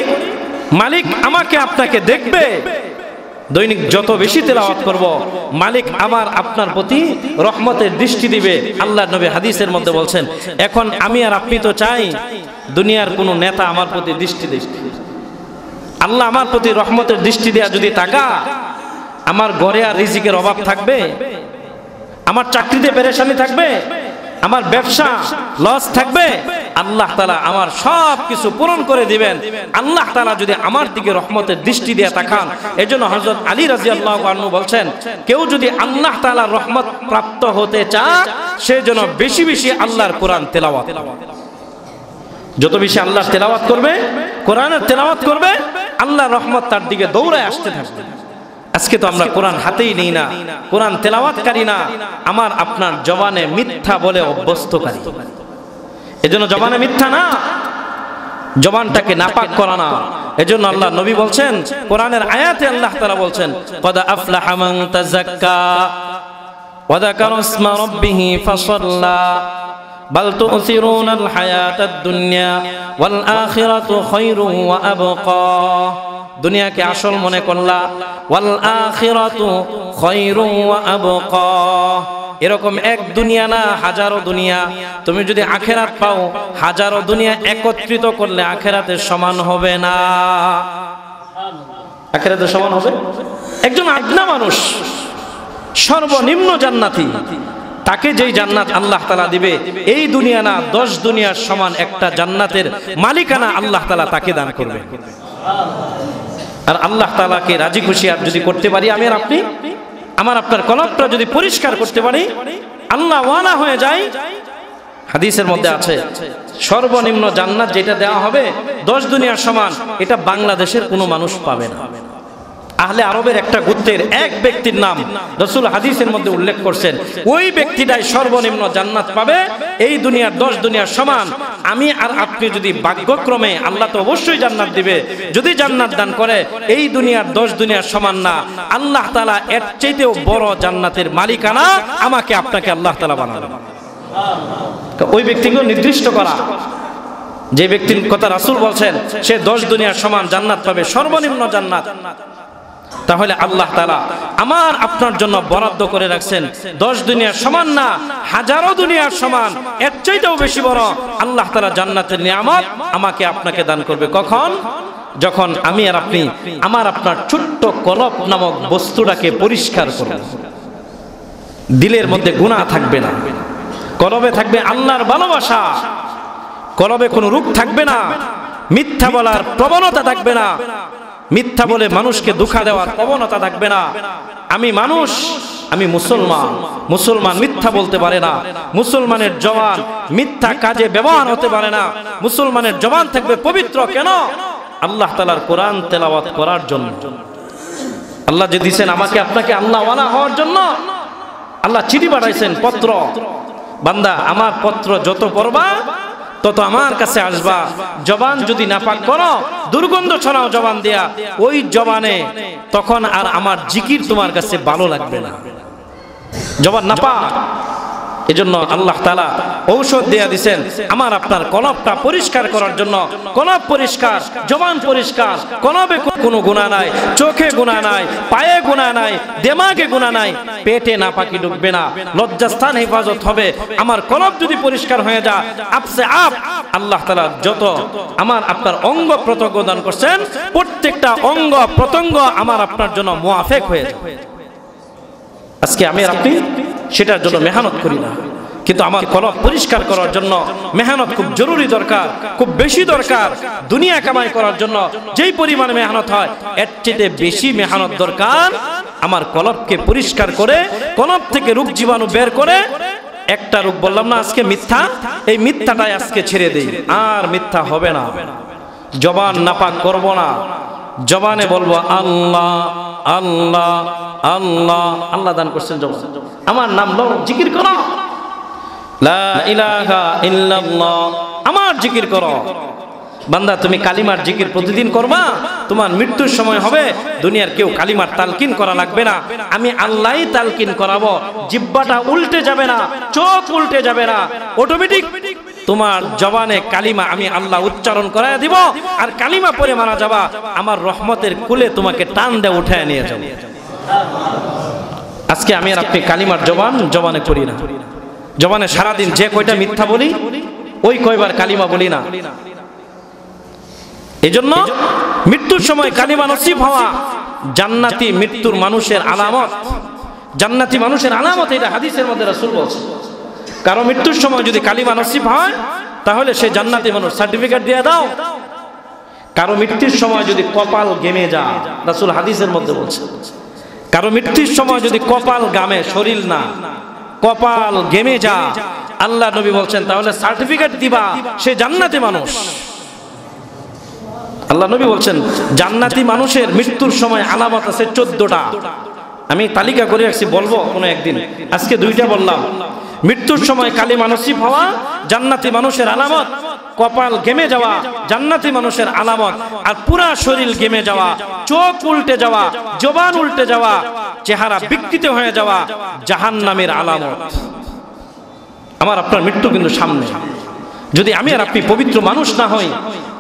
A: মালিক আমাকে আপনাকে দেখবে। দৈনিক যত বেশি তেলাওয়াত করব, মালিক আমার আপনার প্রতি রহমতের দৃষ্টি দিবে। আল্লাহর নবী হাদিসের মধ্যে বলছেন, এখন আমি আর আপনি তো চাই দুনিয়ার কোন নেতা আমার প্রতি দৃষ্টি দেয়, আল্লাহ আমার প্রতি রহমতের দৃষ্টি দেয়া যদি তাকা, আমার ঘরে আর রিজিকের অভাব থাকবে? আমার চাকরিতে পেরেশানি থাকবে? আমার ব্যবসা লস থাকবে? আল্লাহ তাআলা আমার সব কিছু পূরণ করে দিবেন আল্লাহ তাআলা যদি আমার দিকে রহমতের দৃষ্টি দিয়ে তাকান। এজন্য হযরত আলী রাদিয়াল্লাহু আনহু বলছেন, কেউ যদি আল্লাহ তাআলার রহমত প্রাপ্ত হতে চায়, সে যেন বেশি বেশি আল্লাহর কোরআন তেলাওয়াত করে। যত বেশি আল্লাহর তেলাওয়াত করবে, কোরআনের তেলাওয়াত করবে, আল্লাহর রহমত তার দিকে দৌড়ে আসতে থাকবে। আজকে তো আমরা কোরআন হাতেই নেই না, কোরআন তেলাওয়াতকারী না, আমার আপনার জবানে মিথ্যা বলে অভ্যস্তকারী। এজন্য জবানে মিথ্যা না, জবানটাকে নাপাক করা না। এজন্য আল্লাহ নবী বলছেন, কোরআনের আয়াতে আল্লাহ তাআলা বলছেন, ক্বাদ আফলাহা মান তাযাক্কা ওয়া যাকারা ইসমা রাব্বিহি ফাসাল্লা বাল তু'সিরুনাল হায়াতাদ দুনিয়া ওয়াল আখিরাতু খায়রুন ওয়া আবকা দুনিয়াকে আসল মনে করলা, ওয়াল আখিরাতু খায়রুন ওয়া আবকা। এরকম এক দুনিয়া না, হাজারো দুনিয়া। তুমি যদি আখেরাত পাও, হাজারো দুনিয়া একত্রিত করলে আখেরাতের সমান হবে না। আখেরাতের সমান হবে? একজন আদনা মানুষ, সর্বনিম্ন জান্নাতি, তাকে যেই জান্নাত আল্লাহ তাআলা দিবে, এই দুনিয়া না 10 দুনিয়ার সমান একটা জান্নাতের মালিকানা আল্লাহ তাআলা তাকে দান করবে। আর আল্লাহ তাআলাকে রাজি খুশি আর যদি করতে পারি, আমি আর আপনি, আমার আপনার কলবটা যদি পরিষ্কার করতে পারি, আল্লাহ ওয়ালা হয়ে যায়। হাদিসের মধ্যে আছে সর্বনিম্ন জান্নাত যেটা দেওয়া হবে 10 দুনিয়ার সমান, এটা বাংলাদেশের কোনো মানুষ পাবে না। আহলে আরবের একটা গোত্রের এক ব্যক্তির নাম রাসূল হাদিসের মধ্যে উল্লেখ করছেন, ওই ব্যক্তিটাই সর্বনিম্ন জান্নাত পাবে, এই দুনিয়ার 10 দুনিয়ার সমান। আমি আর আপনি যদি ভাগ্যক্রমে, আল্লাহ তো অবশ্যই জান্নাত দিবে, যদি জান্নাত দান করে, এই দুনিয়ার 10 দুনিয়ার সমান না, আল্লাহ তাআলা এর চাইতেও বড় জান্নাতের মালিকানা আমাকে আপনাকে আল্লাহ তাআলা বানাবেন। ওই ব্যক্তিকে নির্দিষ্ট করা, যে ব্যক্তির কথা রাসূল বলছেন সে 10 দুনিয়ার সমান জান্নাত পাবে, সর্বনিম্ন জান্নাত। তাহলে আল্লাহ তাআলা আমার আপনার জন্য বরাদ্দ করে রাখছেন 10 দুনিয়ার সমান না, হাজারো দুনিয়ার সমান, এর চাইতেও বেশি বড় আল্লাহ তাআলা জান্নাতের নিয়ামত আমাকে আপনাকে দান করবে। কখন? যখন আমি আর আপনি আমার আপনার ছোট্ট কলব নামক বস্তুটাকে পরিষ্কার করব। দিলের মধ্যে গুনাহ থাকবে না, কলবে থাকবে আল্লাহর ভালোবাসা, কলবে কোনো রূপ থাকবে না, মিথ্যা বলার প্রবণতা থাকবে না, মিথ্যা বলে মানুষকে ধোঁকা দেওয়ার প্রবণতা থাকবে না। আমি মানুষ, আমি মুসলমান, মুসলমান মিথ্যা বলতে পারে না, মুসলমানের জবান মিথ্যা কাজে ব্যবহার হতে পারে না, মুসলমানের জবান থাকবে পবিত্র। কেন? আল্লাহ তাআলার কোরআন তেলাওয়াত করার জন্য। আল্লাহ যে দিয়েছেন আমাকে আপনাকে আল্লাহ ওয়ালা হওয়ার জন্য, আল্লাহ চিঠি পাঠাইছেন, পত্র। বান্দা, আমার পত্র যত পড়বা তত আমার কাছে আসবা। জবান যদি নাপাক করো, দুর্গন্ধ ছড়াও জবান দিয়া, ওই জবানে তখন আর আমার জিকির তোমার কাছে ভালো লাগবে না। জবান নাপাক, এজন্য আল্লাহ তাআলা ঔষধ দেয়া দিয়েছেন আমার আপনার কলবটা পরিষ্কার করার জন্য। কলব পরিষ্কার, জবান পরিষ্কার, কলবে কোনো গুনাহ নাই, চোখে গুনাহ নাই, পায়ে গুনাহ নাই, দিমাগে গুনাহ নাই, পেটে নাপাকি ঢুকবে না, লজ্জাস্থান হেফাজত হবে। আমার কলব যদি পরিষ্কার হয়ে যায়, আপসে আপ আল্লাহ তাআলা যত আমার আপনার অঙ্গ প্রত্যঙ্গ দান করছেন, প্রত্যেকটা অঙ্গ প্রত্যঙ্গ আমার আপনার জন্য মুআফিক হয়ে যায়। আজকে আমি আর আপনি সেটার জন্য মেহনত করি না, কিন্তু আমার কলব পরিষ্কার করার জন্য মেহনত খুব জরুরি দরকার, খুব বেশি দরকার। দুনিয়া কামাই করার জন্য যেই পরিমাণে মেহনত হয়, এর চেয়ে বেশি মেহনত দরকার আমার কলবকে পরিষ্কার করে, কলব থেকে রোগ জীবাণু বের করে। একটা রোগ বললাম না আজকে মিথ্যা, এই মিথ্যাটাই আজকে ছেড়ে দেই, আর মিথ্যা হবে না। জবান নাপাক করব না, জবানে বলবো আল্লাহ আল্লাহ আল্লাহ। আল্লাহ দান করছেন জবান, আমার নাম লো, জিকির করো, লা ইলাহা ইল্লাল্লাহ, আমার জিকির করো। বান্দা, তুমি কালিমার জিকির প্রতিদিন করবা, তোমার মৃত্যুর সময় হবে দুনিয়ার কেউ কালিমার তালকিন করা লাগবে না, আমি আল্লাহই তালকিন করাবো। জিহ্বাটা উল্টে যাবে না, চোখ উল্টে যাবে না, অটোমেটিক তোমার জবানে কালিমা আমি আল্লাহ উচ্চারণ করায় দিব, আর কালিমা পরে মারা যাবা, আমার রহমতের কুলে তোমাকে টান দিয়ে উঠায় নিয়ে যাবো। আজকে আমি আর আপনি কালিমার জবানে করি না। জবানে সারাদিন যে কয়টা মিথ্যা বলি, ওই কয়বার কালিমা বলি না। এজন্য মৃত্যুর সময় কালিমা নসিব হওয়া জান্নাতি মৃত্যুর মানুষের আলামত, জান্নাতি মানুষের আলামত। এটা হাদিসের মধ্যে রাসূল বলেছেন, কারো মৃত্যুর সময় যদি কালিমা নসিব হয় তাহলে সে জান্নাতি মানুষ, সার্টিফিকেট দিয়ে দাও। কারো মৃত্যুর সময় যদি কপাল গেমে যায়, রাসূল হাদিসের মধ্যে বলছেন, কারো মৃত্যুর সময় যদি কপাল গামে, শরীর না, কপাল গেমে যা, আল্লাহ নবী বলছেন তাহলে সার্টিফিকেট দিবা সে জান্নাতি মানুষ। আল্লাহ নবী বলছেন জান্নাতি মানুষের মৃত্যুর সময় আলামত আছে 14টা। আমি তালিকা করে রাখছি, বলবো কোনো একদিন, আজকে 2টা বললাম। মৃত্যুর সময় কালিমা নসিব হওয়া জান্নাতি মানুষের আলামত, কপাল গেমে যাওয়া জান্নাতি মানুষের আলামত, আর পুরা শরীর গেমে যাওয়া, চোখ উল্টে যাওয়া, জবান উল্টে যাওয়া, চেহারা বিকৃত হয়ে যাওয়া জাহান্নামের আলামত। আমার আপনার মৃত্যু কিন্তু সামনে, যদি আমি আর আপনি পবিত্র মানুষ না হই,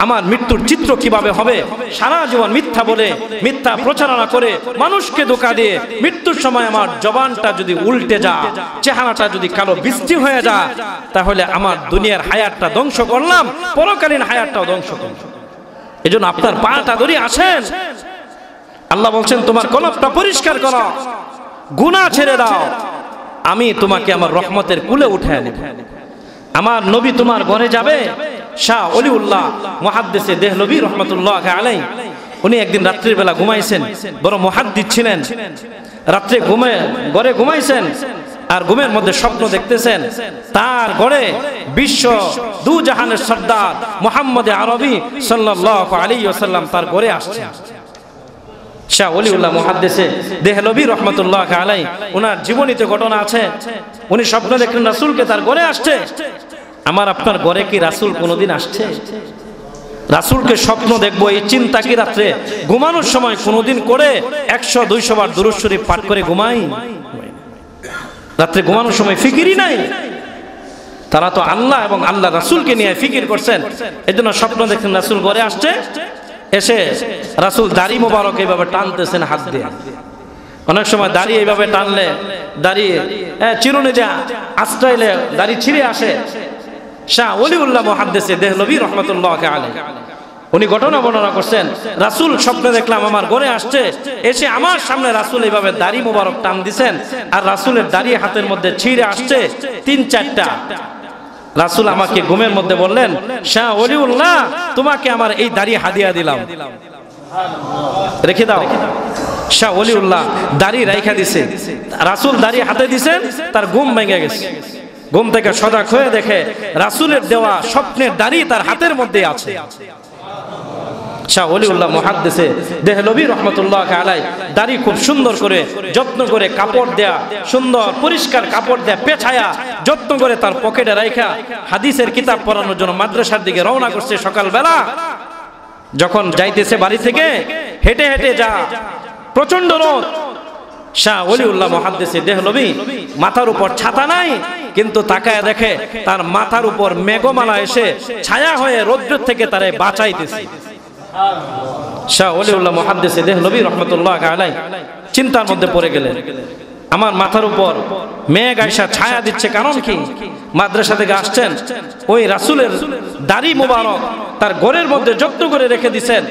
A: আমার মৃত্যুর চিত্র কিভাবে হবে? সারা জীবন মিথ্যা বলে, মিথ্যা প্রচারণা করে, মানুষকে ধোঁকা দিয়ে মৃত্যুর সময় আমার জবানটা যদি উল্টে যায়, চেহারাটা যদি কালো বৃষ্টি হয়ে যায়, তাহলে আমার দুনিয়ার হায়াতটা ধ্বংস করলাম, পরকালীন হায়াতটাও ধ্বংস করলাম। এজন্য আপনার পাটা ধরে আসেন, আল্লাহ বলছেন তোমার কলবটা পরিষ্কার করো, গুনাহ ছেড়ে দাও, আমি তোমাকে আমার রহমতের কুলে উঠায় নেব। আমার নবী তোমার ঘরে যাবে। শাহ ওলিউল্লাহ মুহাদ্দিসে দেহলভী রহমাতুল্লাহ আলাইহি, উনি একদিন রাত্রির বেলা ঘুমাইছেন, বড় মুহাদ্দিস ছিলেন। রাত্রে ঘরে ঘুমাইছেন, আর ঘুমের মধ্যে স্বপ্ন দেখতেছেন তার ঘরে বিশ্ব দু জাহানের সর্দার মুহাম্মদ আরবি সাল্লাল্লাহু আলাইহি ওয়াসাল্লাম তার ঘরে আসছেন। শাহ ওলিউল্লাহ মুহাদ্দিসে দেহলভী রহমাতুল্লাহ আলাইহি, ওনার জীবনীতে ঘটনা আছে। উনি স্বপ্ন দেখলেন রাসূলকে তার ঘরে আসছে। আমার আপনার ঘরে কি রাসূল কোনোদিন আসছে? রাসূলকে স্বপ্ন দেখবো এই চিন্তা কি রাত্রে ঘুমানোর সময় কোনোদিন করে 100-200 বার দুরূদ শরীফ পাঠ করে ঘুমাই? রাত্রে ঘুমানোর সময় ফিকিরই নাই। তারা তো আল্লাহ এবং আল্লাহ রাসূলকে নিয়ে ফিকির করছেন। এজন্য স্বপ্ন দেখলেন রাসূল ঘরে আসছে। এসে রাসূল দাড়ি মোবারক এইভাবে টানতেছেন হাত দিয়ে। অনেক সময় দাড়ি এইভাবে টানলে দাড়ি চিরুনি যা আশ্রয়লে দাড়ি ছিঁড়ে আসে। শাহ ওলিউল্লাহ মুহাদ্দিসে দেহলভী রহমাতুল্লাহ আলাইহি, উনি ঘটনা বর্ণনা করছেন, রাসূল স্বপ্নে দেখলাম আমার ঘরে আসছে, এসে আমার সামনে রাসূল এইভাবে দাড়ি মোবারক টান দিছেন, আর রাসূলের দাড়ি হাতের মধ্যে ছিঁড়ে আসছে 3-4টা। রাসূল আমাকে ঘুমের মধ্যে বললেন, শাহ ওলিউল্লাহ তোমাকে আমার এই দাড়ি হাদিয়া দিলাম, রেখে দাও। শাহ ওলিউল্লাহ দাড়ি রাইখা দিছে, রাসূল দাড়ি হাতে দিছেন, তার ঘুম ভেঙে গেছে। ঘুম থেকে সজাগ হয়ে দেখে রাসূলের দেওয়া স্বপ্নের দাড়ি তার হাতের মধ্যে আছে। শাহ ওলিউল্লাহ মুহাদ্দিসে দেহলভী রহমাতুল্লাহ আলাইহি দাড়ি খুব সুন্দর করে যত্ন করে কাপড় দেয়া, সুন্দর পরিষ্কার কাপড় দেয়া পেছায়া যত্ন করে তার পকেটে রাখা হাদিসের কিতাব পড়ানোর জন্য মাদ্রাসার দিকে রওনা করছে। সকালবেলা যখন যাইতেছে বাড়ি থেকে, হেঁটে হেঁটে যা, প্রচন্ড রোদ। শাহ ওলিউল্লাহ মুহাদ্দিসে দেহলভী মাথার উপর ছাতা নাই, কিন্তু তাকায় দেখে তার মাথার উপর মেঘমালা এসে ছায়া হয়ে রৌদ্র থেকে তারে বাঁচাইতেছে। শাহ ওলিউল্লাহ মুহাদ্দিসে দেহলভী রহমাতুল্লাহ আলাইহি চিন্তার মধ্যে পড়ে গেলেন, আমার মাথার উপর মেঘ আইসা ছায়া দিচ্ছে, কারণ কি? মাদ্রাসা থেকে আসছেন, ওই রাসূলের দাড়ি মোবারক তার ঘরের মধ্যে যত্ন করে রেখে দিয়েছেন।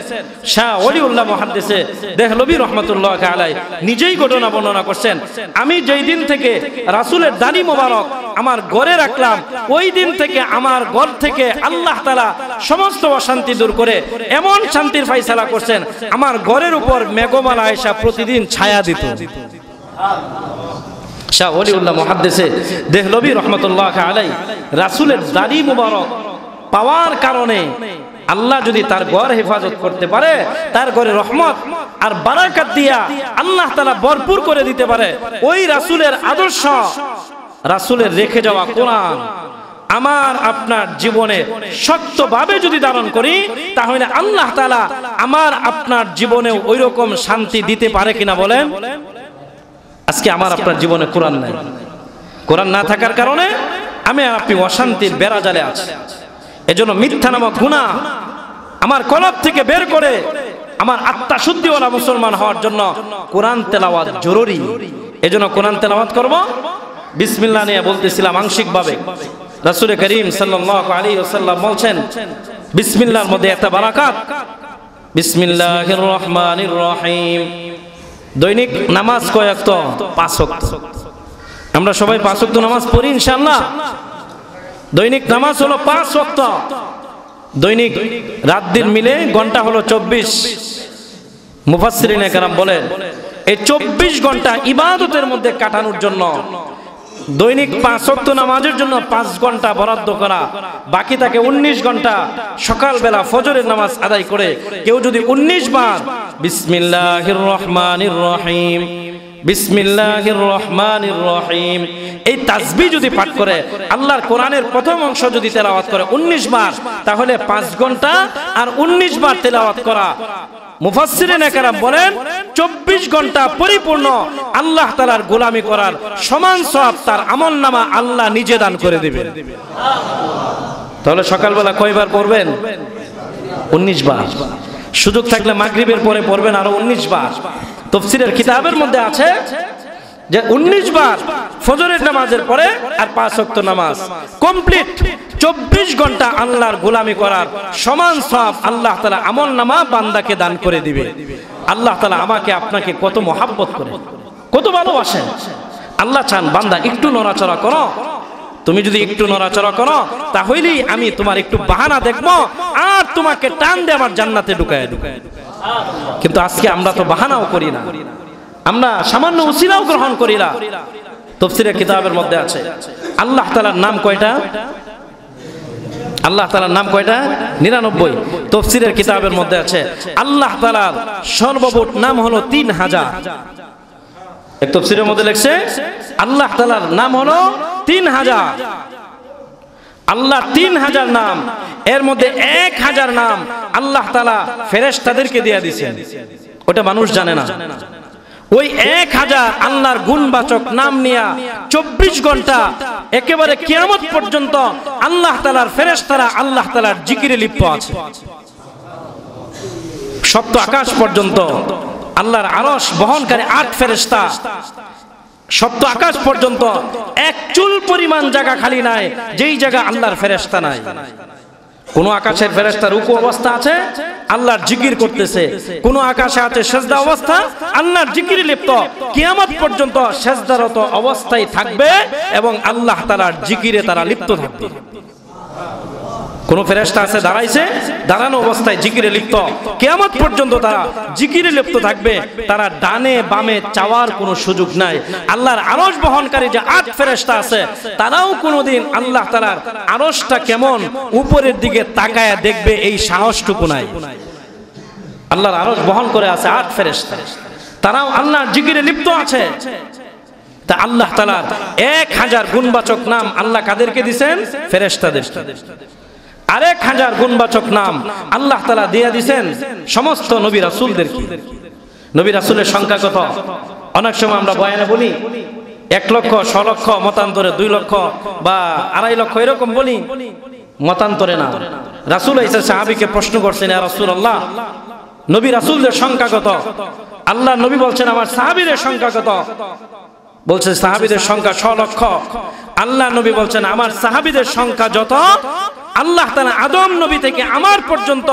A: শাহ ওলিউল্লাহ মুহাদ্দিসে দেহলভী রহমাতুল্লাহ আলাইহি নিজেই ঘটনা বর্ণনা করছেন, আমি যেই দিন থেকে রাসূলের দাড়ি মোবারক আমার ঘরে রাখলাম, ওই দিন থেকে আমার ঘর থেকে আল্লাহ তাআলা সমস্ত অশান্তি দূর করে এমন শান্তির ফায়সালা করছেন, আমার ঘরের উপর মেঘমালা আয়েশা প্রতিদিন ছায়া দিত। শাহ ওলিউল্লাহ মুহাদ্দিসে দেহলভী রহমাতুল্লাহ আলাইহি রাসূলের দাড়ি মুবারক পাওয়ার কারণে আল্লাহ যদি তার ঘর হেফাজত করতে পারে, তার ঘরে রহমত আর বারাকাত দিয়া আল্লাহ তাআলা ভরপুর করে দিতে পারে। ওই রাসূলের আদর্শ, রাসূলের রেখে যাওয়া কোরআন আমার আপনার জীবনে শক্তভাবে যদি ধারণ করি, তাহলে আল্লাহ তাআলা আমার আপনার জীবনে ওই রকম শান্তি দিতে পারে কিনা বলেন? আজকে আমার আপনার জীবনে কোরআন নাই। কোরআন না থাকার কারণে আমি আর আপনি অশান্তির বেড়াজালে আছি। এজন্য মিথ্যা নামক গুনাহ আমার কলব থেকে বের করে আমার আত্মা শুদ্ধিওয়ালা মুসলমান হওয়ার জন্য কোরআন তেলাওয়াত জরুরি। এজন্য কোরআন তেলাওয়াত করব। বিসমিল্লাহ নিয়ে বলতেছিলাম আংশিকভাবে। রাসূল করিম সাল্লাল্লাহু আলাইহি ওয়াসাল্লাম বলছেন, বিসমিল্লাহর মধ্যে একটা বারাকাত। বিসমিল্লাহির রহমানির রহিম। দৈনিক নামাজ কয় ওয়াক্ত? 5 ওয়াক্ত। আমরা সবাই 5 ওয়াক্ত নামাজ পড়ি ইনশাআল্লাহ। দৈনিক নামাজ হলো 5 ওয়াক্ত। দৈনিক রাত দিন মিলে ঘন্টা হলো 24। মুফাসসিরিনে কেরাম বলেন এই 24 ঘন্টা ইবাদতের মধ্যে কাটানোর জন্য দৈনিক 5 ওয়াক্ত নামাজের জন্য 5 ঘন্টা বরাদ্দ করা, বাকি থাকে 19 ঘন্টা সকালবেলা ফজরের নামাজ আদায় করে কেউ যদি 19 বার বিসমিল্লাহির রহমানির রহিম, বিসমিল্লাহির রহমানির রহিম এই তাসবিহ যদি পাঠ করে, আল্লাহর কোরআনের প্রথম অংশ যদি তেলাওয়াত করে 19 বার, তাহলে 5 ঘন্টা আর 19 বার তেলাওয়াত করা। মুফাসসিরিনে কেরাম বলেন 24 ঘন্টা পরিপূর্ণ আল্লাহ তাআলার গোলামি করার সমান সওয়াব তার আমলনামা আল্লাহ নিজে দান করে দিবেন। তাহলে সকালবেলা কয়বার পড়বেন? 19 বার। সুযোগ থাকলে মাগরিবের পরে পড়বেন আরো 19 বার। তাফসীরের কিতাবের মধ্যে আছে যে 19 বার ফজরের নামাজের পরে আর 5 ওয়াক্ত নামাজ কমপ্লিট 24 ঘন্টা আল্লাহর গোলামি করার সমান সওয়াব আল্লাহ তাআলা আমলনামা বান্দাকে দান করে দিবে। আল্লাহ তাআলা আমাকে আপনাকে কত মহব্বত করে, কত ভালোবাসেন। আল্লাহ চান বান্দা একটু নড়াচড়া করো। তুমি যদি একটু নড়াচড়া করো তাহলেই আমি তোমার একটু বাহানা দেখবো আর তোমাকে টান দিয়ে আমার জান্নাতে ঢুকায় দেব। কিন্তু আজকে আমরা তো বাহানাও করি না, আমরা সামান্য উসিলাও গ্রহণ করি না। তাফসীরের কিতাবের মধ্যে আছে আল্লাহ তাআলার নাম কয়টা? আল্লাহ তাআলার নাম কয়টা? 99। তাফসীরের কিতাবের মধ্যে আছে আল্লাহ তাআলার সর্বমোট নাম হলো 3000। এক তাফসীরের মধ্যে লেখছে আল্লাহ তাআলার নাম হলো 3000। আল্লাহ 3000 নাম, এর মধ্যে 1000 নাম আল্লাহ তাআলা ফেরেশতাদেরকে দিয়ে দিয়েছেন, ওটা মানুষ জানে না। ওই 1000 আল্লাহর গুণবাচক নাম নিয়ে 24 ঘন্টা একেবারে কিয়ামত পর্যন্ত আল্লাহ তাআলার ফেরেশতারা আল্লাহ তাআলার জিকিরে লিপ্ত আছে। সপ্ত আকাশ পর্যন্ত আল্লাহর আরশ বহনকারী 8 ফেরেশতা, সপ্ত আকাশ পর্যন্ত এক চুল পরিমাণ জায়গা খালি নাই যেই জায়গা আল্লাহর ফেরেশতা নাই। কোন আকাশের ফেরেশতা রুকু অবস্থা আছে আল্লাহর জিকির করতেছে, কোন আকাশে আছে সেজদা অবস্থা আল্লাহর জিকিরে লিপ্ত। কিয়ামত পর্যন্ত সেজদারত অবস্থায় থাকবে এবং আল্লাহ তাআলার জিকিরে তারা লিপ্ত থাকবে। কোন ফেরেশতা আছে দাঁড়াইছে, দাঁড়ানো অবস্থায় জিকিরে লিপ্ত, কিয়ামত পর্যন্ত তারা জিকিরে লিপ্ত থাকবে। তারা ডানে বামে চাওয়ার কোনো সুযোগ নাই। আল্লাহর আরশ বহনকারী যে 8 ফেরেশতা আছে তারাও কোনোদিন আল্লাহ তাআলার আরশটা কেমন উপরের দিকে তাকায় দেখবে এই সাহসটুকু নাই। আল্লাহর আরশ বহন করে আছে 8 ফেরেশতা, তারাও আল্লাহর জিকিরে লিপ্ত আছে। তা আল্লাহ তাআলার 1000 গুণবাচক নাম আল্লাহ কাদেরকে দিবেন? ফেরেশতাদের। আর 1000 গুণবাচক নাম আল্লাহ তাআলা দিয়ে দিয়েছেন সমস্ত নবী রাসূলদেরকে। নবী রাসূলের সংখ্যা কত? অনেক সময় আমরা বয়ানে বলি 1 লক্ষ, 6 লক্ষ, মতান্তরে 2 লক্ষ বা 2.5 লক্ষ এরকম বলি, মতান্তরে না। রাসূল এসে সাহাবীকে প্রশ্ন করছেন, ইয়া রাসূলুল্লাহ নবী রাসূলদের সংখ্যা কত? আল্লাহ নবী বলছেন আমার সাহাবীদের সংখ্যা কত? বলছে সাহাবীদের সংখ্যা 6 লক্ষ। আল্লাহ নবী বলছেন আমার সাহাবীদের সংখ্যা যত আল্লাহ তাআলা আদম নবী থেকে আমার পর্যন্ত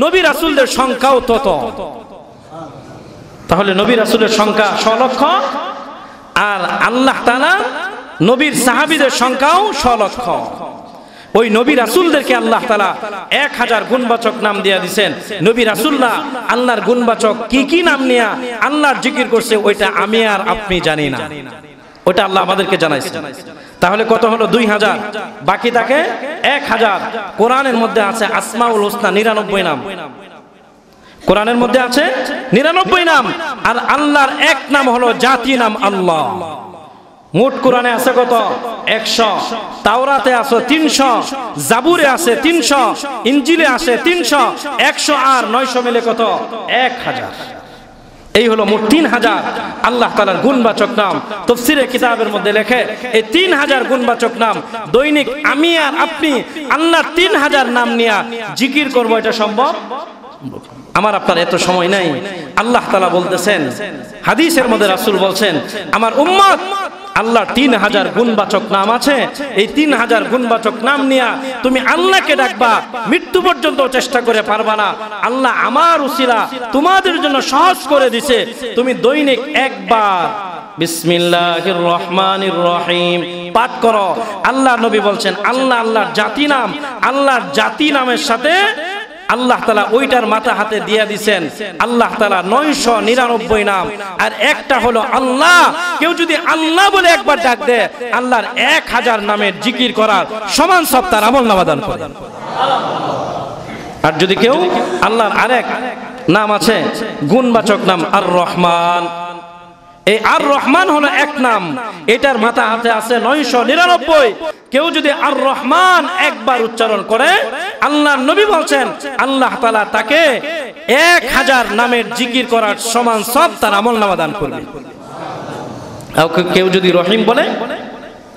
A: নবী রাসূলদের সংখ্যাও তত। তাহলে নবী রাসূলের সংখ্যা 6 লক্ষ আর আল্লাহ তাআলা নবীর সাহাবীদের সংখ্যাও 6 লক্ষ। ওই নবী রাসূলদেরকে আল্লাহ তাআলা 1000 গুণবাচক নাম দিয়ে দিয়েছেন। নবী রাসূলরা আল্লাহর গুণবাচক কি কি নাম নিয়ে আল্লাহর জিকির করছে ওইটা আমি আর আপনি জানি না, ওটা আল্লাহ আমাদেরকে জানাইছেন। তাহলে কত হলো? 2000, বাকি থাকে 1000। কোরআনের মধ্যে আছে আসমাউল হুসনা 99 নাম, কোরআনের মধ্যে আছে 99 নাম। আর আল্লাহর এক নাম হলো জাতি নাম আল্লাহ। মোট কোরআনে আছে কত? 100, তাওরাতে আছে 300, জাবুরে আছে 300, ইনজিলে আছে 300, 100 আর 900 মিলে কত? 1000। এই হলো মোট 3000 আল্লাহ তাআলার গুণবাচক নাম। তাফসীরের কিতাবের মধ্যে লেখে এই 3000 গুণবাচক নাম দৈনিক আমি আর আপনি আল্লাহর 3000 নাম নিয়ে জিকির করব, এটা সম্ভব? আমার আপনার এত সময় নাই। আল্লাহ তাআলা বলতেছেন, হাদিসের মধ্যে রাসূল বলছেন আমার উম্মত আল্লাহর 3000 গুণবাচক নাম আছে, এই 3000 গুণবাচক নাম নিয়ে তুমি আল্লাহকে ডাকবা, মৃত্যু পর্যন্ত চেষ্টা করে পারবা না। আল্লাহ আমার উসিলা তোমাদের জন্য সহজ করে দিছে, তুমি দৈনিক একবার বিসমিল্লাহির রহমানির রহিম পাঠ করো। আল্লাহ নবী বলছেন আল্লাহ আল্লাহর জাতি নাম, আল্লাহর জাতি নামের সাথে আল্লাহ তাআলা ওইটার মাথা হাতে দিয়ে দিবেন আল্লাহ তাআলা 999 নাম, আর একটা হলো আল্লাহ। কেউ যদি আল্লাহ বলে একবার ডাক দেয় আল্লাহর 1000 নামের জিকির করার সমান সব তার আমলনামা দান করে। আর যদি কেউ আল্লাহর আরেক নাম আছে গুণবাচক নাম আর রহমান, এই আর রহমান হলো এক নাম, এটার মাথা হাতে আছে 999। কেউ যদি আর রহমান একবার উচ্চারণ করে আল্লাহর নবী বলছেন আল্লাহ তাআলা তাকে 1000 নামের জিকির করার সমান সব তার আমলনামা দান করবে। কেউ যদি রহিম বলে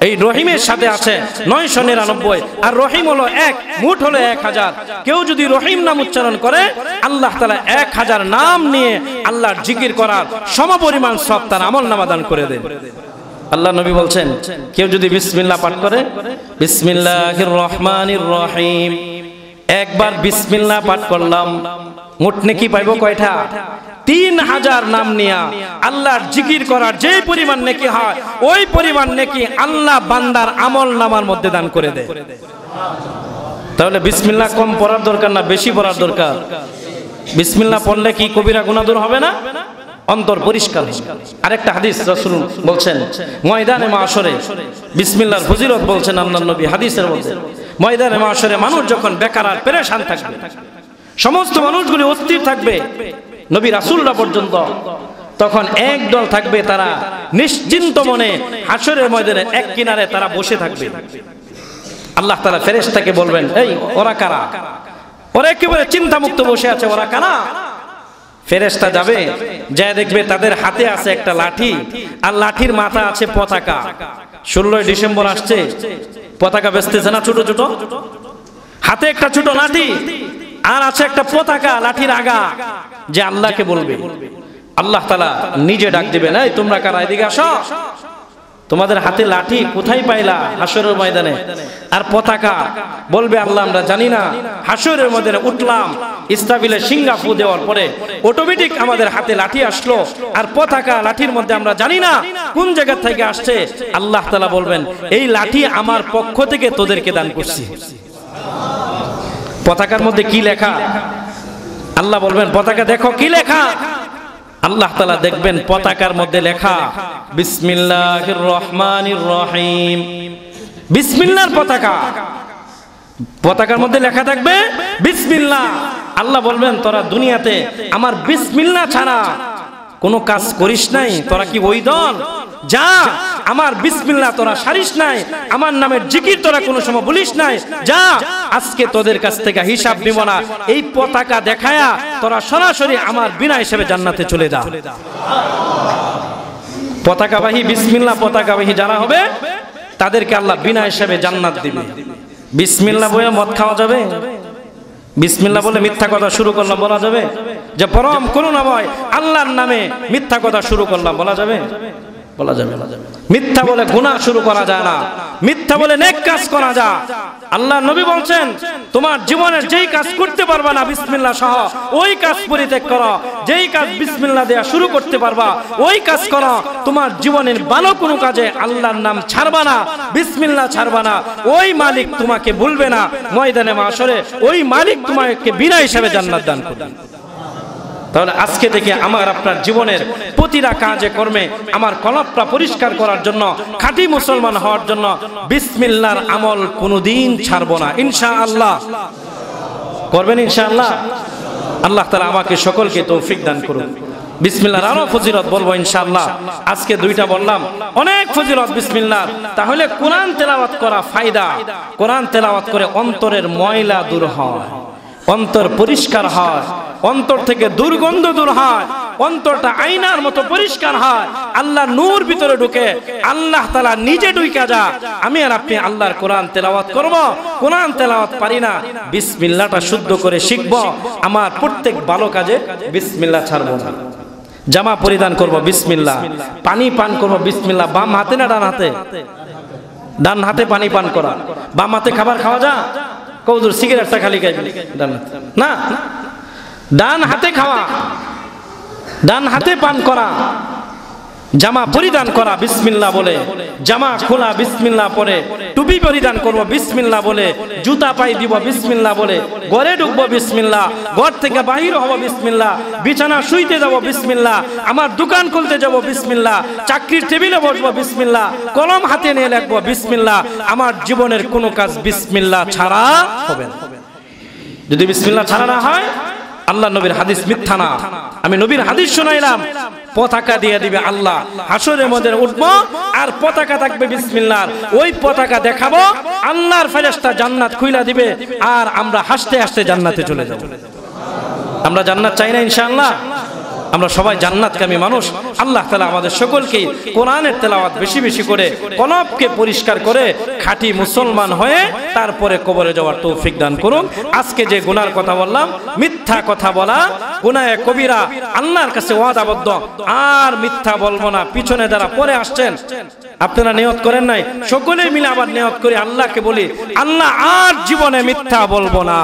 A: এই রহিমের সাথে আছে 999, আর রহিম হলো এক, মুঠ হলো 1000। কেউ যদি রহিম নাম উচ্চারণ করে আল্লাহ তাআলা 1000 নাম নিয়ে আল্লাহর জিকির করার সমপরিমাণ সওয়াব তার আমলনামা দান করে দেন। আল্লাহ নবী বলছেন, কেউ যদি বিসমিল্লাহ পাঠ করে, বিসমিল্লাহির রহমানির রহিম, একবার বিসমিল্লাহ পাঠ করলাম, মোট নেকি পাইব কয়টা? 3000 নাম নিয়া আল্লাহর জিকির করার যে পরিমাণ নেকি হয় ওই পরিমাণ নেকি আল্লাহ বান্দার আমল নামার মধ্যে দান করে দেয়। তাহলে বিসমিল্লাহ কম পড়ার দরকার না বেশি পড়ার দরকার? বিসমিল্লাহ পড়লে কি কবিরা গুনাহ দূর হবে না? অন্তর পরিষ্কার। আরেকটা হাদিস রাসূল বলছেন, ময়দানে মাশরে বিসমিল্লাহর ফজিলত বলছেন আল্লাহর নবী হাদিসের মধ্যে। ময়দানে মাশরে মানুষ যখন বেকার আর পেরেশান থাকবে, সমস্ত মানুষগুলি অস্থির থাকবে, নবী রাসূলরা পর্যন্ত, তখন এক দল থাকবে, তারা নিশ্চিন্ত মনে হাশরের ময়দানে এক কিনারে তারা বসে থাকবে। আল্লাহ তাআলা ফেরেশতাকে বলবেন, এই ওরা কারা? ওরা একেবারে চিন্তামুক্ত বসে আছে, ওরা কারা? ফেরেশতা যাবে, যায় দেখবে তাদের হাতে আছে একটা লাঠি, আর লাঠির মাথা আছে পতাকা। 16 ডিসেম্বর আসছে, পতাকা বেচতেছে না ছোট ছোট, হাতে একটা ছোট লাঠি আর আছে একটা পতাকা, লাঠির আগা। যে আল্লাহকে বলবে, আল্লাহ তাআলা নিজে ডাক দিবেন, এই তোমরা কারা, এদিকে আসো। তোমাদের হাতে লাঠি কোথায় পাইলা? হাশরের ময়দানে। আর পতাকা বলবে, আল্লাহ আমরা জানি না, হাশরের ময়দানে উঠলাম, ইসরাফিলে সিংহা ফু দেওয়ার পরে অটোমেটিক আমাদের হাতে লাঠি আসলো, আর পতাকা লাঠির মধ্যে আমরা জানি না কোন জায়গা থেকে আসছে। আল্লাহ তাআলা বলবেন, এই লাঠি আমার পক্ষ থেকে তোদেরকে দান করছি। পতাকার মধ্যে কি লেখা? আল্লাহ বলবেন, পতাকা দেখো কি লেখা। আল্লাহ তাআলা দেখবেন পতাকার মধ্যে লেখা বিসমিল্লাহির রহমানির রহিম। বিসমিল্লাহর পতাকা, পতাকার মধ্যে লেখা থাকবে বিসমিল্লাহ। আল্লাহ বলবেন, তোরা দুনিয়াতে আমার বিসমিল্লাহ ছাড়া কোনো কাজ করিস নাই, তোরা কি ওই দল? যা, আমার বিসমিল্লাহ তোরা সারিস নাই, আমার নামের জিকির তোরা কোনো সময় বলিস নাই, যা, আজকে তোদের কাছ থেকে হিসাব নিব না। এই পতাকা দেখায়া তোরা সরাসরি আমার বিনা হিসেবে জান্নাতে চলে যা। পতাকাবাহী, বিসমিল্লাহ পতাকাবাহী যারা হবে তাদেরকে আল্লাহ বিনা হিসেবে জান্নাত দিবে। বিসমিল্লাহ বলে মদ খাওয়া যাবে? বিসমিল্লাহ বলে মিথ্যা কথা শুরু করলাম বলা যাবে? যে পরম করুণাময় আল্লাহর নামে মিথ্যা কথা শুরু করলাম বলা যাবে? বলা যাবে। মিথ্যা বলে গুনাহ শুরু করা যায় না, মিথ্যা বলে নেক কাজ করা যায়। আল্লাহ নবী বলছেন, তোমার জীবনের যেই কাজ করতে পারবা না বিসমিল্লাহ সহ ওই কাজ পরিত্যাগ করো, যেই কাজ বিসমিল্লাহ দেয়া শুরু করতে পারবা ওই কাজ করো। তোমার জীবনের ভালো কোনো কাজে আল্লাহর নাম ছাড়বা না, বিসমিল্লাহ ছাড়বা না, ওই মালিক তোমাকে ভুলবে না। ময়দানে মাশরে ওই মালিক তোমাকে বিনা হিসাবে জান্নাত দান করবে। তাহলে আজকে থেকে আমার আপনার জীবনের প্রতিটা কাজে কর্মে আমার কলবটা পরিষ্কার করার জন্য, খাঁটি মুসলমান হওয়ার জন্য বিসমিল্লাহর আমল কোনোদিন ছাড়বো না, ইনশাআল্লাহ। করবেন ইনশাআল্লাহ? আল্লাহ তাআলা আমাকে সকলকে তৌফিক দান করুন। বিসমিল্লাহর আরো ফজিলত বলবো ইনশাআল্লাহ। আজকে দুইটা বললাম, অনেক ফজিলত বিসমিল্লাহ। তাহলে কোরআন তেলাওয়াত করা ফায়দা। কোরআন তেলাওয়াত করে অন্তরের ময়লা দূর হয়, অন্তর পরিষ্কার হয়, অন্তর থেকে দুর্গন্ধ দূর হয়, অন্তরটা আয়নার মতো পরিষ্কার হয়, আল্লাহ নূর ভিতরে ঢুকে, আল্লাহ তাআলা নিজে ঢুকে যা। আমি আর আপনি আল্লাহর কোরআন তেলাওয়াত করব, কোরআন তেলাওয়াত পারি না, বিসমিল্লাহটা শুদ্ধ করে শিখব। আমার প্রত্যেক ভালো কাজে বিসমিল্লাহ ছাড়ব না। জামা পরিধান করব বিসমিল্লাহ, পানি পান করব বিসমিল্লাহ। বাম হাতে না ডান হাতে? ডান হাতে পানি পান করা। বাম হাতে খাবার খাওয়া যায়? কৌদুর সিগারেটটা খালি খাইবে ডান হাতে না, ডান হাতে খাওয়া, ডান হাতে পান করা। জামা পরিধান করা বিসমিল্লাহ বলে, জামা খোলা বিসমিল্লাহ পরে, টুপি পরিধান করব বিসমিল্লাহ বলে, জুতা পাই দিব বিসমিল্লাহ বলে, ঘরে ঢুকবো বিসমিল্লাহ, ঘর থেকে বাহির হব বিসমিল্লাহ, বিছানা শুইতে যাব বিসমিল্লাহ, আমার দোকান খুলতে যাব বিসমিল্লাহ, চাকরির টেবিলে বসবো বিসমিল্লাহ, কলম হাতে নিয়ে লিখবো বিসমিল্লাহ। আমার জীবনের কোনো কাজ বিসমিল্লাহ ছাড়া হবে না। যদি বিসমিল্লাহ ছাড়া না হয়, আল্লাহ নবীর হাদিস মিথ্যা না। আমি নবীর হাদিস শোনাইলাম, পতাকা দিয়ে দিবে আল্লাহ, হাসরের মধ্যে উঠবো আর পতাকা থাকবে বিসমিল্লাহ, ওই পতাকা দেখাবো, আল্লাহর ফেরেশতা জান্নাত খুইলা দিবে, আর আমরা হাসতে হাসতে জান্নাতে চলে যাব। আমরা জান্নাত চাই না ইনশাআল্লাহ? আমরা সবাই জান্নাতকামী মানুষ। আল্লাহ তাআলা আমাদের সকলকে কোরআনের তেলাওয়াত বেশি বেশি করে কলবকে পরিষ্কার করে খাঁটি মুসলমান হয়ে তারপরে কবরে যাওয়ার তৌফিক দান করুন। আজকে যে গুনার কথা বললাম, মিথ্যা কথা বলা গুনাহে কবিরা, আল্লাহর কাছে ওয়াদাবদ্ধ আর মিথ্যা বলবো না। পিছনে যারা পরে আসছেন আপনারা নিয়ত করেন নাই, সকলে মিলে আবার নিয়ত করি, আল্লাহকে বলি আল্লাহ আর জীবনে মিথ্যা বলবো না।